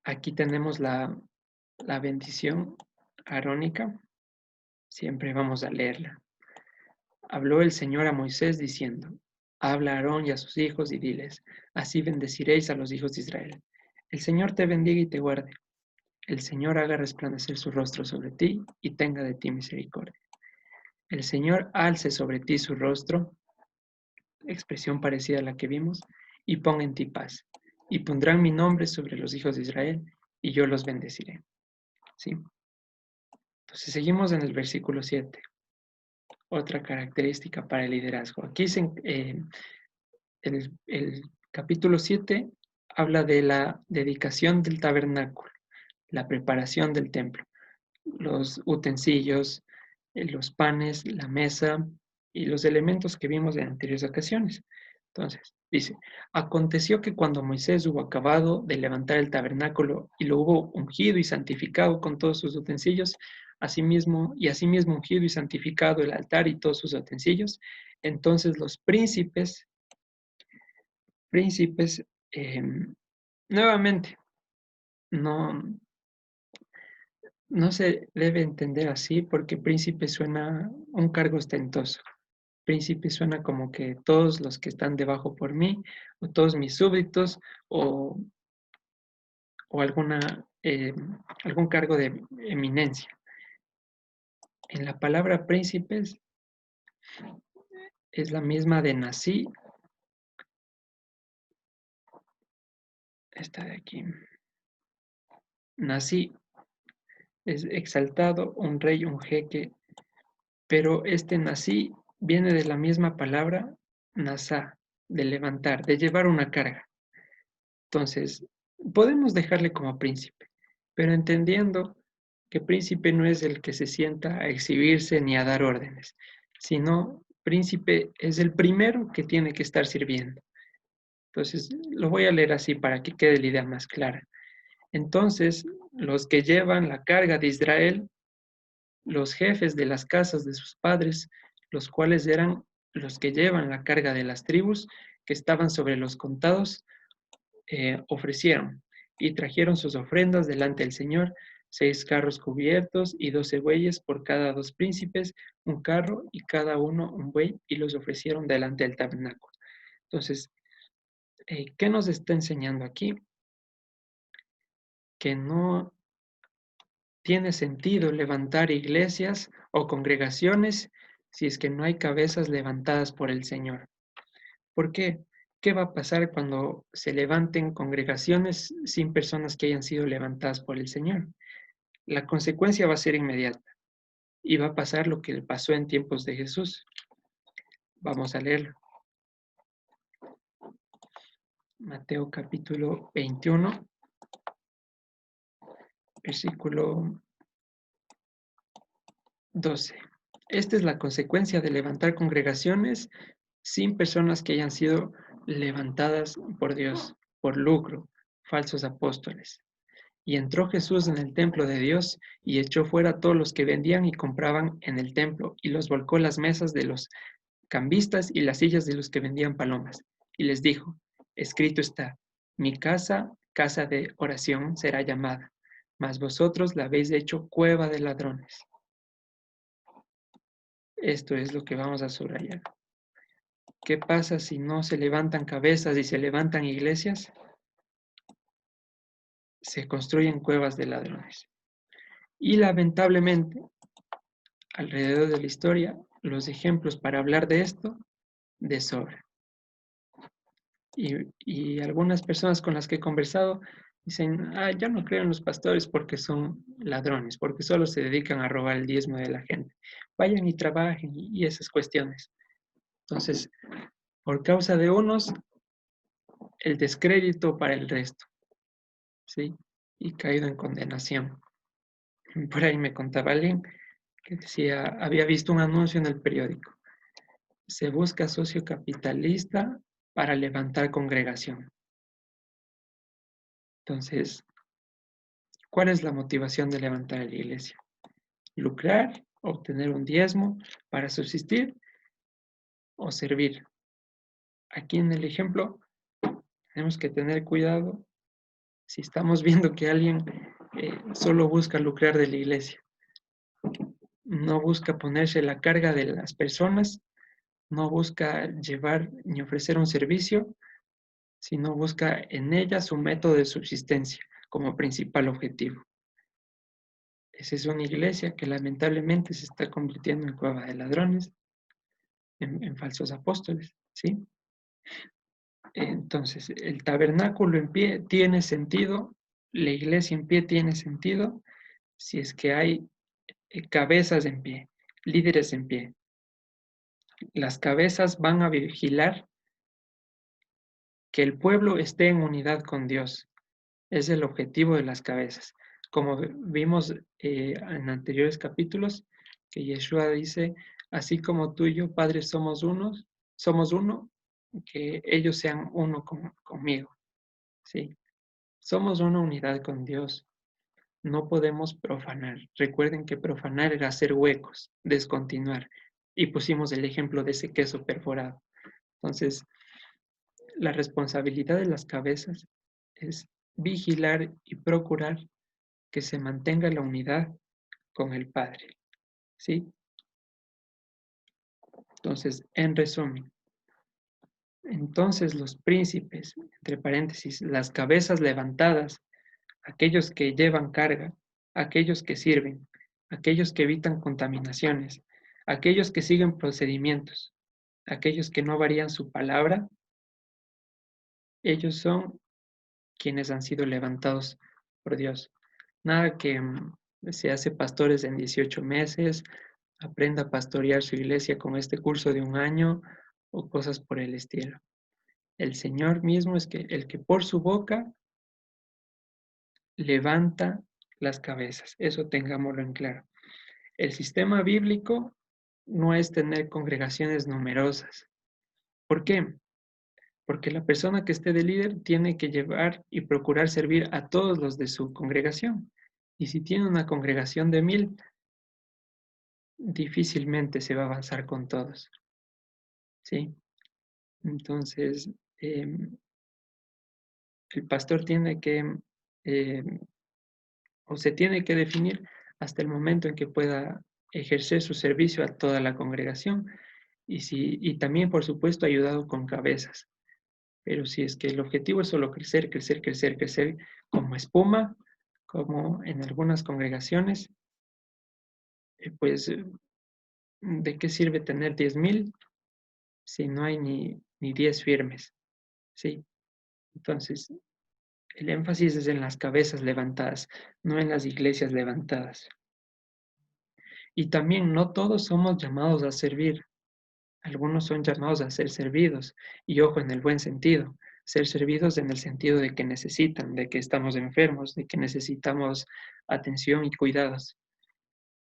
S2: Aquí tenemos la bendición arónica. Siempre vamos a leerla. Habló el Señor a Moisés diciendo: Habla a Aarón y a sus hijos y diles: Así bendeciréis a los hijos de Israel. El Señor te bendiga y te guarde. El Señor haga resplandecer su rostro sobre ti y tenga de ti misericordia. El Señor alce sobre ti su rostro, expresión parecida a la que vimos, y ponga en ti paz. Y pondrán mi nombre sobre los hijos de Israel, y yo los bendeciré. ¿Sí? Entonces seguimos en el versículo 7. Otra característica para el liderazgo. Aquí el capítulo 7 habla de la dedicación del tabernáculo, la preparación del templo, los utensilios, los panes, la mesa y los elementos que vimos en anteriores ocasiones. Entonces, dice: aconteció que cuando Moisés hubo acabado de levantar el tabernáculo y lo hubo ungido y santificado con todos sus utensilios, asimismo ungido y santificado el altar y todos sus utensilios, entonces los príncipes, nuevamente, no, no se debe entender así porque príncipe suena un cargo ostentoso. Príncipe suena como que todos los que están debajo por mí, o todos mis súbditos, o algún cargo de eminencia. En la palabra príncipes es la misma de nací, esta de aquí. Nací es exaltado, un rey, un jeque, pero este nací viene de la misma palabra nasá, de levantar, de llevar una carga. Entonces, podemos dejarle como príncipe, pero entendiendo que príncipe no es el que se sienta a exhibirse ni a dar órdenes, sino príncipe es el primero que tiene que estar sirviendo. Entonces, lo voy a leer así para que quede la idea más clara. Entonces, los que llevan la carga de Israel, los jefes de las casas de sus padres, los cuales eran los que llevan la carga de las tribus que estaban sobre los contados, ofrecieron y trajeron sus ofrendas delante del Señor, 6 carros cubiertos y 12 bueyes por cada 2 príncipes, un carro y cada uno un buey, y los ofrecieron delante del tabernáculo. Entonces, ¿qué nos está enseñando aquí? Que no tiene sentido levantar iglesias o congregaciones si es que no hay cabezas levantadas por el Señor. ¿Por qué? ¿Qué va a pasar cuando se levanten congregaciones sin personas que hayan sido levantadas por el Señor? La consecuencia va a ser inmediata y va a pasar lo que pasó en tiempos de Jesús. Vamos a leerlo. Mateo capítulo 21, versículo 12. Esta es la consecuencia de levantar congregaciones sin personas que hayan sido levantadas por Dios, por lucro, falsos apóstoles. Y entró Jesús en el templo de Dios y echó fuera a todos los que vendían y compraban en el templo, y los volcó las mesas de los cambistas y las sillas de los que vendían palomas. Y les dijo: escrito está, mi casa, casa de oración será llamada, mas vosotros la habéis hecho cueva de ladrones. Esto es lo que vamos a subrayar. ¿Qué pasa si no se levantan cabezas y se levantan iglesias? Se construyen cuevas de ladrones. Y lamentablemente, alrededor de la historia, los ejemplos para hablar de esto de sobra. Y algunas personas con las que he conversado dicen: yo no creo en los pastores porque son ladrones, porque solo se dedican a robar el diezmo de la gente. Vayan y trabajen y esas cuestiones. Entonces, por causa de unos, el descrédito para el resto, ¿sí? Y caído en condenación. Por ahí me contaba alguien que decía, había visto un anuncio en el periódico: se busca socio capitalista para levantar congregación. Entonces, ¿cuál es la motivación de levantar la iglesia? ¿Lucrar, obtener un diezmo para subsistir o servir? Aquí en el ejemplo tenemos que tener cuidado si estamos viendo que alguien solo busca lucrar de la iglesia, no busca ponerse la carga de las personas, no busca llevar ni ofrecer un servicio, sino busca en ellas un método de subsistencia como principal objetivo. Esa es una iglesia que lamentablemente se está convirtiendo en cueva de ladrones, en falsos apóstoles, ¿sí? Entonces, el tabernáculo en pie tiene sentido, la iglesia en pie tiene sentido, si es que hay cabezas en pie, líderes en pie. Las cabezas van a vigilar que el pueblo esté en unidad con Dios. Es el objetivo de las cabezas. Como vimos en anteriores capítulos, que Yeshua dice, así como tú y yo, Padre, somos uno, que ellos sean uno conmigo. ¿Sí? Somos una unidad con Dios. No podemos profanar. Recuerden que profanar era hacer huecos, descontinuar. Y pusimos el ejemplo de ese queso perforado. Entonces, la responsabilidad de las cabezas es vigilar y procurar que se mantenga la unidad con el Padre. ¿Sí? Entonces, en resumen, entonces los príncipes, entre paréntesis, las cabezas levantadas, aquellos que llevan carga, aquellos que sirven, aquellos que evitan contaminaciones, aquellos que siguen procedimientos, aquellos que no varían su palabra, ellos son quienes han sido levantados por Dios. Nada que se hace pastores en 18 meses, aprenda a pastorear su iglesia con este curso de un año o cosas por el estilo. El Señor mismo es el que por su boca levanta las cabezas. Eso tengámoslo en claro. El sistema bíblico no es tener congregaciones numerosas. ¿Por qué? Porque la persona que esté de líder tiene que llevar y procurar servir a todos los de su congregación. Y si tiene una congregación de 1000, difícilmente se va a avanzar con todos. ¿Sí? Entonces, el pastor tiene que, o se tiene que definir hasta el momento en que pueda ejercer su servicio a toda la congregación y también, por supuesto, ayudado con cabezas. Pero si es que el objetivo es solo crecer, crecer, crecer, crecer como espuma, como en algunas congregaciones, pues, ¿de qué sirve tener 10,000 si no hay ni 10 firmes? ¿Sí? Entonces, el énfasis es en las cabezas levantadas, no en las iglesias levantadas. Y también no todos somos llamados a servir. Algunos son llamados a ser servidos. Y ojo, en el buen sentido. Ser servidos en el sentido de que necesitan, de que estamos enfermos, de que necesitamos atención y cuidados.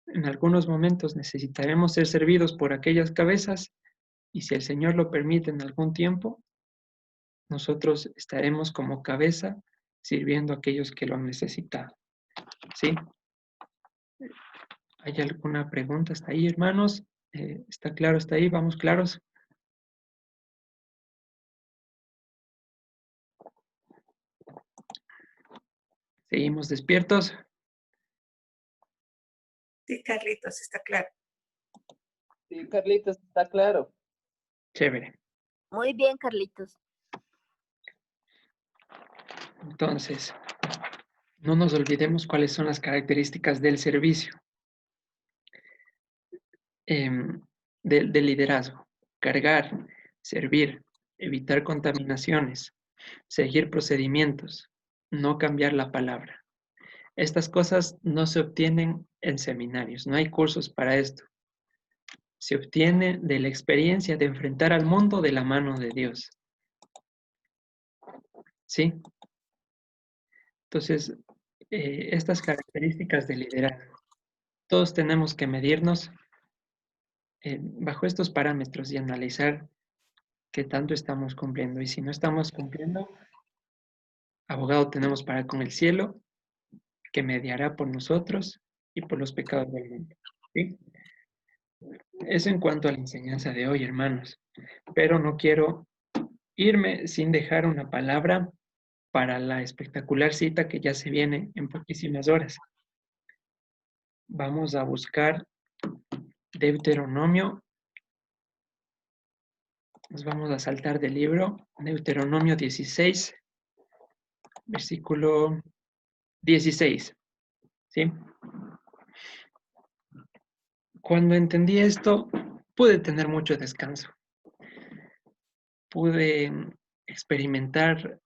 S2: En algunos momentos necesitaremos ser servidos por aquellas cabezas y si el Señor lo permite en algún tiempo, nosotros estaremos como cabeza sirviendo a aquellos que lo han necesitado. ¿Sí? ¿Hay alguna pregunta hasta ahí, hermanos? ¿Está claro hasta ahí? ¿Vamos claros? ¿Seguimos despiertos?
S3: Sí, Carlitos, está claro.
S1: Sí, Carlitos, está claro.
S2: Chévere.
S4: Muy bien, Carlitos.
S2: Entonces, no nos olvidemos cuáles son las características del servicio, del liderazgo. Cargar, servir, evitar contaminaciones, seguir procedimientos, no cambiar la palabra. Estas cosas no se obtienen en seminarios, no hay cursos para esto. Se obtiene de la experiencia de enfrentar al mundo de la mano de Dios. ¿Sí? Entonces, estas características del liderazgo, todos tenemos que medirnos bajo estos parámetros y analizar qué tanto estamos cumpliendo. Y si no estamos cumpliendo, abogado tenemos para con el cielo, que mediará por nosotros y por los pecados del mundo. ¿Sí? Eso en cuanto a la enseñanza de hoy, hermanos. Pero no quiero irme sin dejar una palabra para la espectacular cita que ya se viene en poquísimas horas. Vamos a buscar Deuteronomio. Nos vamos a saltar del libro Deuteronomio 16, versículo 16. ¿Sí? Cuando entendí esto, pude tener mucho descanso. Pude experimentar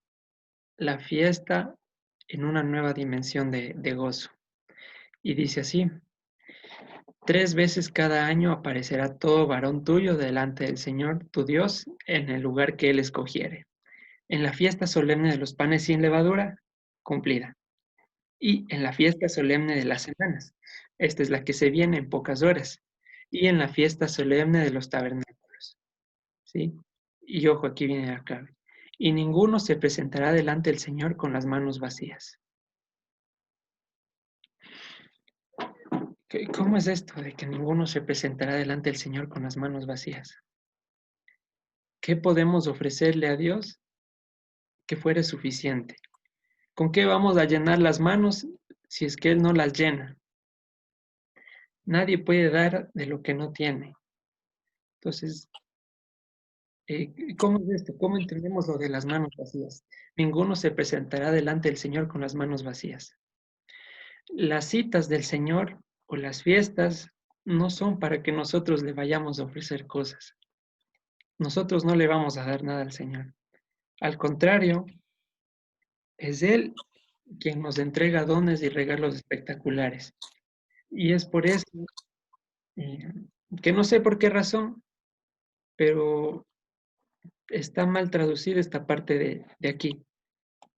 S2: la fiesta en una nueva dimensión de gozo. Y dice así: 3 veces cada año aparecerá todo varón tuyo delante del Señor tu Dios en el lugar que Él escogiere. En la fiesta solemne de los panes sin levadura, cumplida. Y en la fiesta solemne de las semanas. Esta es la que se viene en pocas horas. Y en la fiesta solemne de los tabernáculos. ¿Sí? Y ojo, aquí viene la clave. Y ninguno se presentará delante del Señor con las manos vacías. ¿Cómo es esto de que ninguno se presentará delante del Señor con las manos vacías? ¿Qué podemos ofrecerle a Dios que fuere suficiente? ¿Con qué vamos a llenar las manos si es que Él no las llena? Nadie puede dar de lo que no tiene. Entonces, ¿cómo es esto? ¿Cómo entendemos lo de las manos vacías? Ninguno se presentará delante del Señor con las manos vacías. Las citas del Señor o las fiestas no son para que nosotros le vayamos a ofrecer cosas. Nosotros no le vamos a dar nada al Señor. Al contrario, es Él quien nos entrega dones y regalos espectaculares. Y es por eso que no sé por qué razón, pero está mal traducida esta parte de aquí.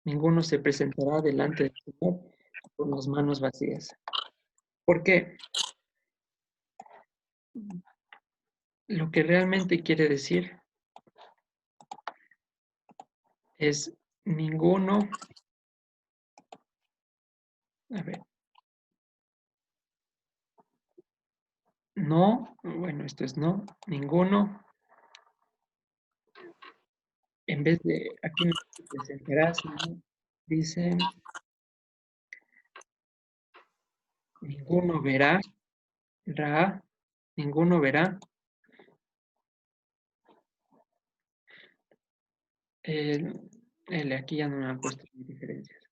S2: Ninguno se presentará delante del Señor con las manos vacías. ¿Por qué? Lo que realmente quiere decir es ninguno. A ver. No, bueno, esto es no, ninguno. En vez de aquí no se presentará, sino dice ninguno verá, ra, ninguno verá. Aquí ya no me han puesto diferencias.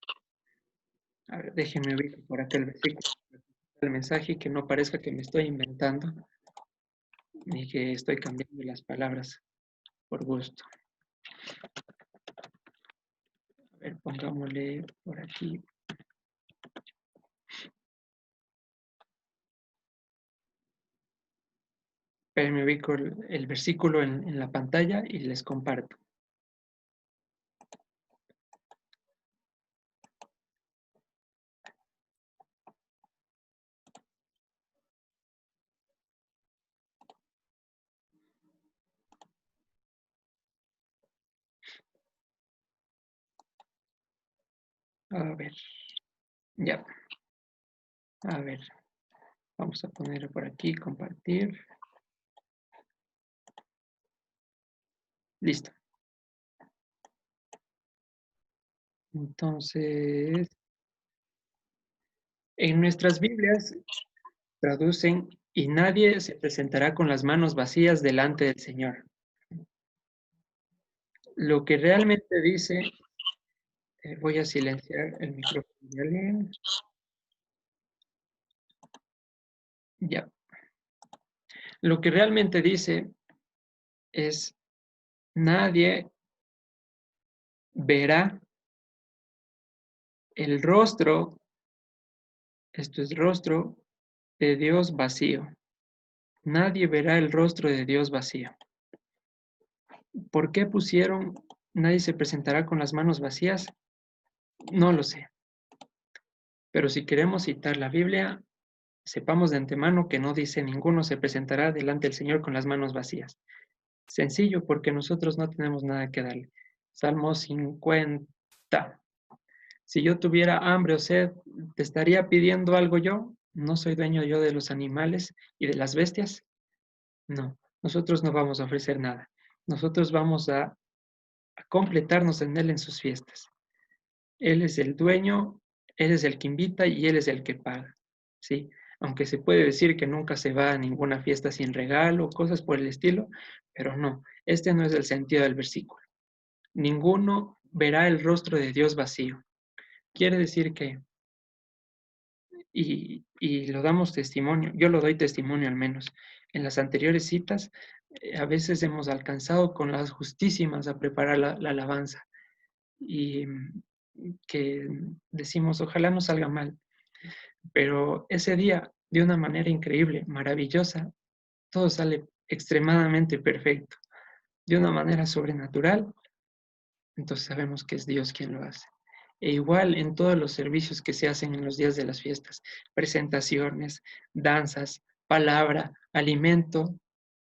S2: A ver, déjenme ver por acá el versículo, el mensaje, que no parezca que me estoy inventando ni que estoy cambiando las palabras por gusto. A ver, pongámosle por aquí. Pero me ubico el versículo en la pantalla y les comparto. A ver, ya. A ver, vamos a poner por aquí, compartir. Listo. Entonces, en nuestras Biblias traducen, y nadie se presentará con las manos vacías delante del Señor. Lo que realmente dice, voy a silenciar el micrófono de alguien. Ya. Lo que realmente dice es, nadie verá el rostro, esto es rostro de Dios vacío. Nadie verá el rostro de Dios vacío. ¿Por qué pusieron nadie se presentará con las manos vacías? No lo sé. Pero si queremos citar la Biblia, sepamos de antemano que no dice ninguno se presentará delante del Señor con las manos vacías. Sencillo, porque nosotros no tenemos nada que darle. Salmo 50. Si yo tuviera hambre o sed, ¿te estaría pidiendo algo yo? ¿No soy dueño yo de los animales y de las bestias? No, nosotros no vamos a ofrecer nada. Nosotros vamos a completarnos en Él en sus fiestas. Él es el dueño, Él es el que invita y Él es el que paga, ¿sí? Aunque se puede decir que nunca se va a ninguna fiesta sin regalo o cosas por el estilo, pero no, este no es el sentido del versículo. Ninguno verá el rostro de Dios vacío. Quiere decir que, y lo damos testimonio, yo lo doy testimonio al menos, en las anteriores citas, a veces hemos alcanzado con las justísimas a preparar la alabanza y que decimos, ojalá no salga mal, pero ese día, de una manera increíble, maravillosa, todo sale extremadamente perfecto, de una manera sobrenatural, entonces sabemos que es Dios quien lo hace. E igual en todos los servicios que se hacen en los días de las fiestas, presentaciones, danzas, palabra, alimento,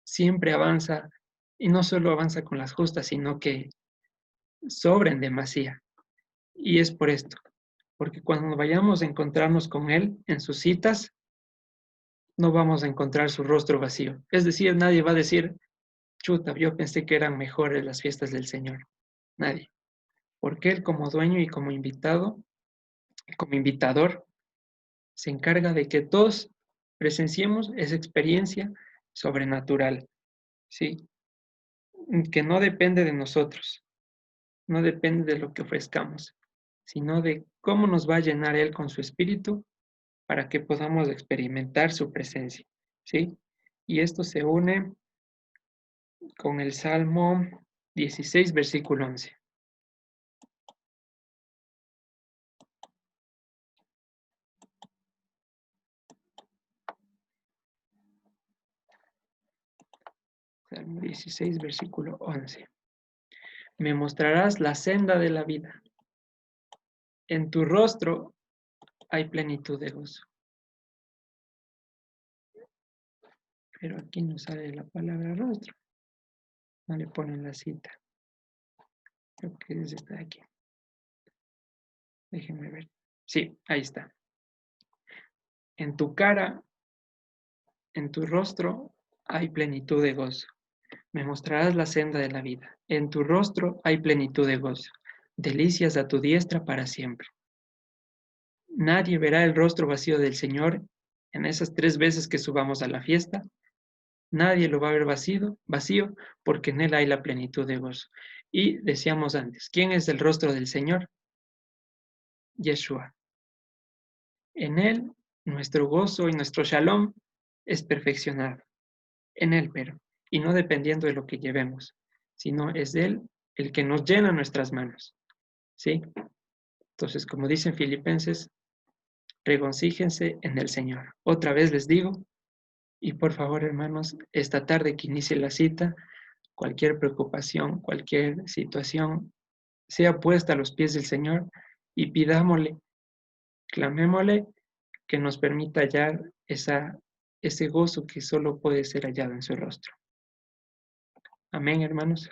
S2: siempre avanza, y no solo avanza con las justas, sino que sobra en demasía. Y es por esto, porque cuando vayamos a encontrarnos con Él en sus citas, no vamos a encontrar su rostro vacío. Es decir, nadie va a decir, chuta, yo pensé que eran mejores las fiestas del Señor. Nadie. Porque Él como dueño y como invitado, como invitador, se encarga de que todos presenciemos esa experiencia sobrenatural, ¿sí? Que no depende de nosotros, no depende de lo que ofrezcamos, sino de cómo nos va a llenar Él con su espíritu para que podamos experimentar su presencia, ¿sí? Y esto se une con el Salmo 16, versículo 11. Salmo 16, versículo 11. Me mostrarás la senda de la vida. En tu rostro hay plenitud de gozo. Pero aquí no sale la palabra rostro. No le ponen la cita. Creo que es esta de aquí. Déjenme ver. Sí, ahí está. En tu cara, en tu rostro hay plenitud de gozo. Me mostrarás la senda de la vida. En tu rostro hay plenitud de gozo. Delicias a tu diestra para siempre. Nadie verá el rostro vacío del Señor en esas 3 veces que subamos a la fiesta. Nadie lo va a ver vacío, porque en Él hay la plenitud de gozo. Y decíamos antes, ¿quién es el rostro del Señor? Yeshua. En Él, nuestro gozo y nuestro shalom es perfeccionado. En Él, pero, y no dependiendo de lo que llevemos, sino es Él el que nos llena nuestras manos. ¿Sí? Entonces, como dicen Filipenses, regocíjense en el Señor. Otra vez les digo, y por favor, hermanos, esta tarde que inicie la cita, cualquier preocupación, cualquier situación, sea puesta a los pies del Señor y pidámosle, clamémosle que nos permita hallar ese gozo que solo puede ser hallado en su rostro. Amén, hermanos.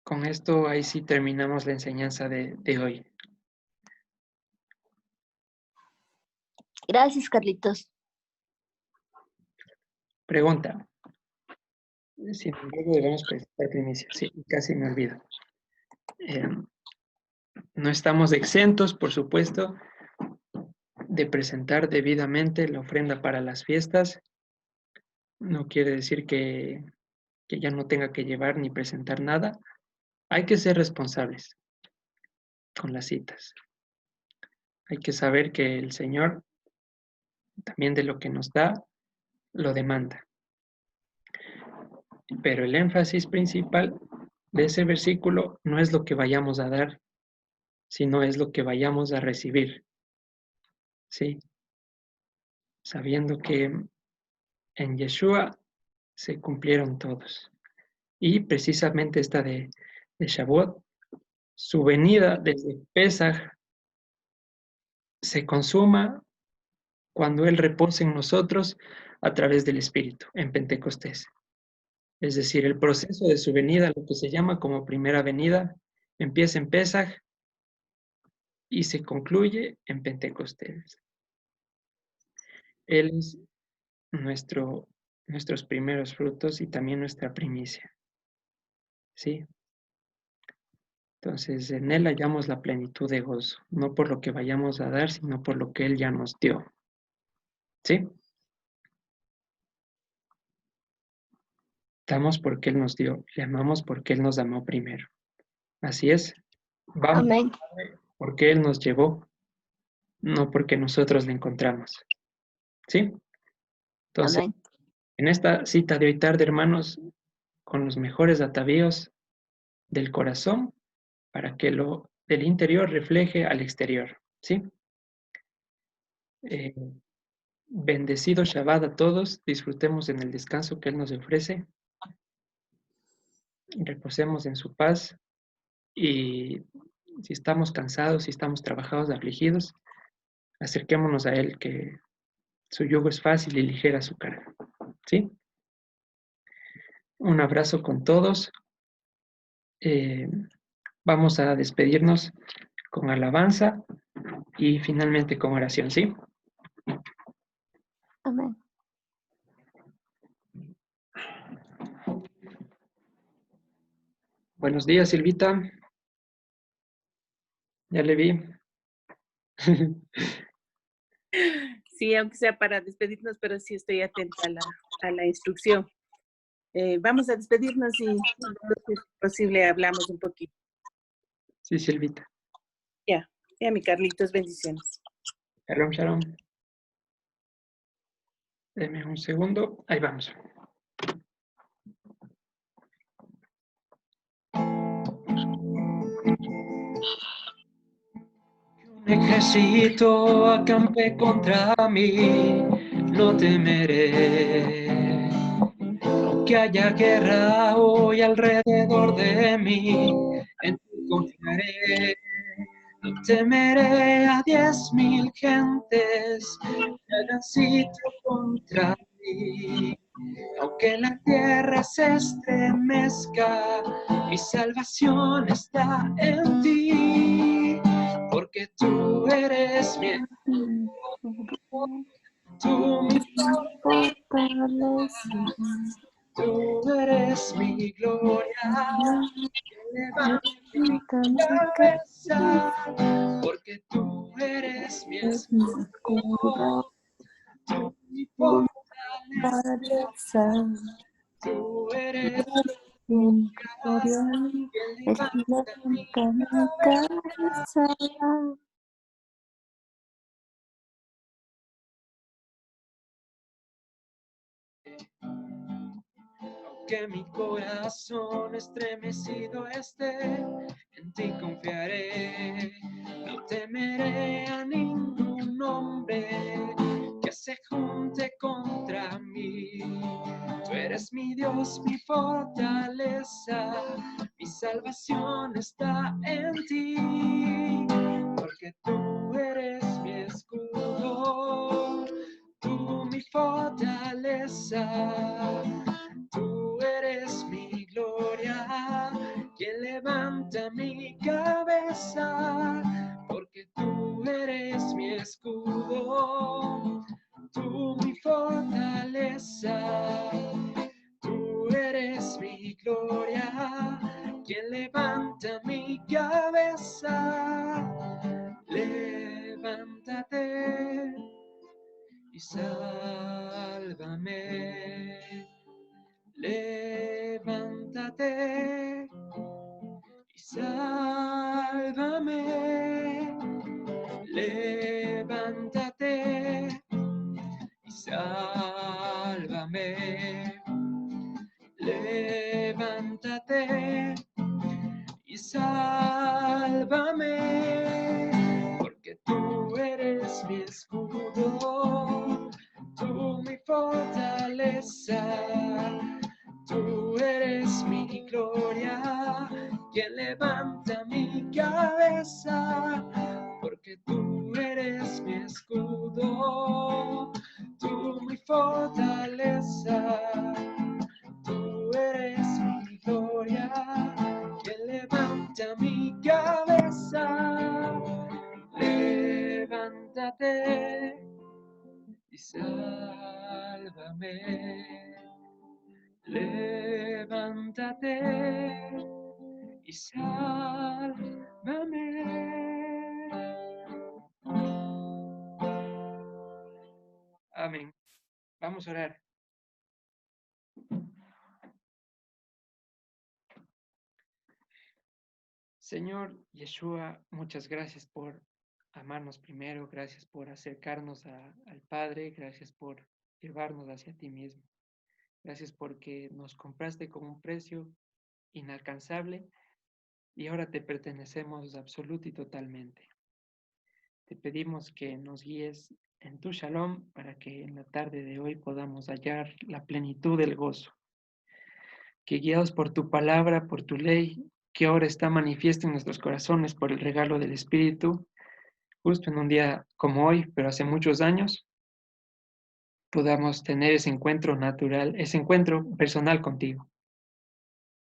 S2: Con esto, ahí sí terminamos la enseñanza de hoy.
S4: Gracias, Carlitos.
S2: Pregunta. Sin embargo, debemos presentar primicia. Sí, casi me olvido. No estamos exentos, por supuesto, de presentar debidamente la ofrenda para las fiestas. No quiere decir que ya no tenga que llevar ni presentar nada. Hay que ser responsables con las citas. Hay que saber que el Señor también de lo que nos da, lo demanda. Pero el énfasis principal de ese versículo no es lo que vayamos a dar, sino es lo que vayamos a recibir. ¿Sí? Sabiendo que en Yeshua se cumplieron todos. Y precisamente esta de Shavuot, su venida desde Pesaj se consuma cuando Él reposa en nosotros a través del Espíritu en Pentecostés. Es decir, el proceso de su venida, lo que se llama como primera venida, empieza en Pesaj y se concluye en Pentecostés. Él es nuestros primeros frutos y también nuestra primicia. ¿Sí? Entonces, en Él hallamos la plenitud de gozo, no por lo que vayamos a dar, sino por lo que Él ya nos dio. ¿Sí? Damos porque Él nos dio, le amamos porque Él nos amó primero. Así es. Vamos
S4: Amén.
S2: porque Él nos llevó, no porque nosotros le encontramos. ¿Sí? Entonces,
S4: Amén.
S2: en esta cita de hoy tarde, hermanos, con los mejores atavíos del corazón, para que lo del interior refleje al exterior. ¿Sí? Bendecido Shabbat a todos, disfrutemos en el descanso que Él nos ofrece, reposemos en su paz y si estamos cansados, si estamos trabajados, afligidos, acerquémonos a Él, que su yugo es fácil y ligera su carga. ¿Sí? Un abrazo con todos. Vamos a despedirnos con alabanza y finalmente con oración. ¿Sí?
S4: Amén.
S2: Buenos días, Silvita. Ya le vi.
S3: Sí, aunque sea para despedirnos, pero sí estoy atenta a la instrucción. Vamos a despedirnos y si es posible hablamos un poquito.
S2: Sí, Silvita.
S3: Ya, mi Carlitos, bendiciones.
S2: Shalom, shalom. Deme un segundo. Ahí vamos. Un ejército acampe contra mí, no temeré. Aunque haya guerra hoy alrededor de mí, en ti confiaré. No temeré a 10,000 gentes que hagan sitio contra mí. Aunque la tierra se estremezca, mi salvación está en ti. Porque tú eres mi escudo, tú mi
S4: Fortaleza.
S2: tú eres mi gloria, levanta mi cabeza, porque tú eres mi escudo, tú mi fortaleza, tú eres
S4: Mi gloria
S2: quien
S4: es
S2: levanta mi
S4: mi cabeza.
S2: Que mi corazón estremecido esté, en ti confiaré, no temeré a ningún hombre que se junte contra mí. Tú eres mi Dios, mi fortaleza, mi salvación está en ti, porque tú eres mi escudo, tú mi fortaleza. Tú eres mi gloria, quien levanta mi cabeza, porque tú eres mi escudo, tú mi fortaleza, tú eres mi gloria, quien levanta mi cabeza. Levántate y sálvame. Levántate y sálvame. Levántate y sálvame. Levántate y sálvame. Porque tú eres mi escudo, tú mi fortaleza. Tú eres mi gloria, quien levanta mi cabeza, porque tú eres mi escudo, tú mi fortaleza. levántate y sálvame. Levántate y sálvame. Amén. Vamos a orar. Señor Yeshua, muchas gracias por amarnos primero, gracias por acercarnos al Padre, gracias por llevarnos hacia ti mismo. Gracias porque nos compraste con un precio inalcanzable y ahora te pertenecemos absoluta y totalmente. Te pedimos que nos guíes en tu shalom para que en la tarde de hoy podamos hallar la plenitud del gozo. Que guiados por tu palabra, por tu ley, que ahora está manifiesta en nuestros corazones por el regalo del Espíritu, justo en un día como hoy, pero hace muchos años, podamos tener ese encuentro natural, ese encuentro personal contigo.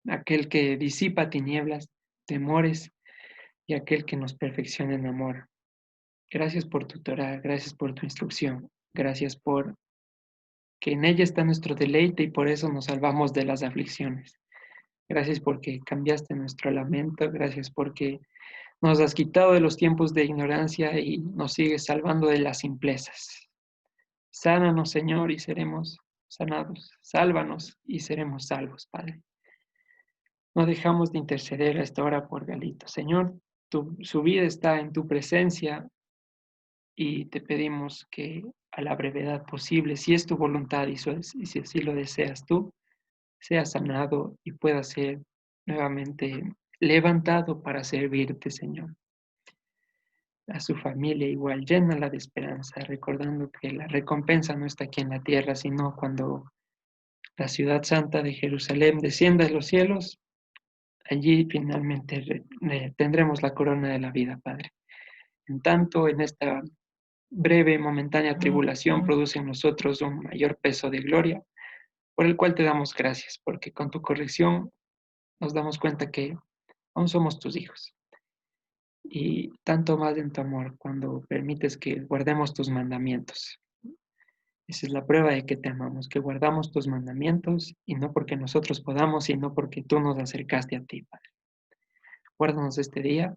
S2: Aquel que disipa tinieblas, temores, y aquel que nos perfecciona en amor. Gracias por tu Torah, gracias por tu instrucción, gracias por que en ella está nuestro deleite y por eso nos salvamos de las aflicciones. Gracias porque cambiaste nuestro lamento, gracias porque nos has quitado de los tiempos de ignorancia y nos sigues salvando de las simplezas. Sánanos, Señor, y seremos sanados. Sálvanos y seremos salvos, Padre. No dejamos de interceder a esta hora por Galito. Señor, su vida está en tu presencia y te pedimos que a la brevedad posible, si es tu voluntad y si así lo deseas tú, sea sanado y pueda ser nuevamente levantado para servirte, Señor. A su familia igual, llénala de esperanza, recordando que la recompensa no está aquí en la tierra, sino cuando la ciudad santa de Jerusalén descienda de los cielos, allí finalmente tendremos la corona de la vida, Padre. En tanto, en esta breve y momentánea tribulación produce en nosotros un mayor peso de gloria, por el cual te damos gracias, porque con tu corrección nos damos cuenta que aún somos tus hijos. Y tanto más en tu amor cuando permites que guardemos tus mandamientos. Esa es la prueba de que te amamos, que guardamos tus mandamientos y no porque nosotros podamos, sino porque tú nos acercaste a ti, Padre. Guárdanos este día,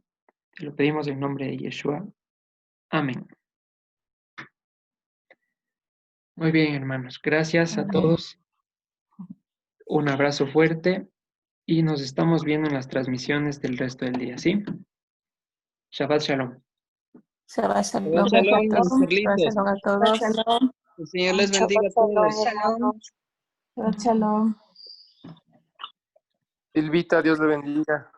S2: te lo pedimos en nombre de Yeshua. Amén. Muy bien, hermanos. Gracias a todos. Un abrazo fuerte y nos estamos viendo en las transmisiones del resto del día, ¿sí? Shabbat Shalom.
S4: Shabbat
S1: Shabbat
S4: shalom.
S1: shalom,
S4: Shabbat
S1: Carlitos.
S4: shalom a todos.
S3: Shalom.
S1: El Señor les bendiga a todos.
S4: Shabbat shalom.
S5: Silvita, Dios le bendiga.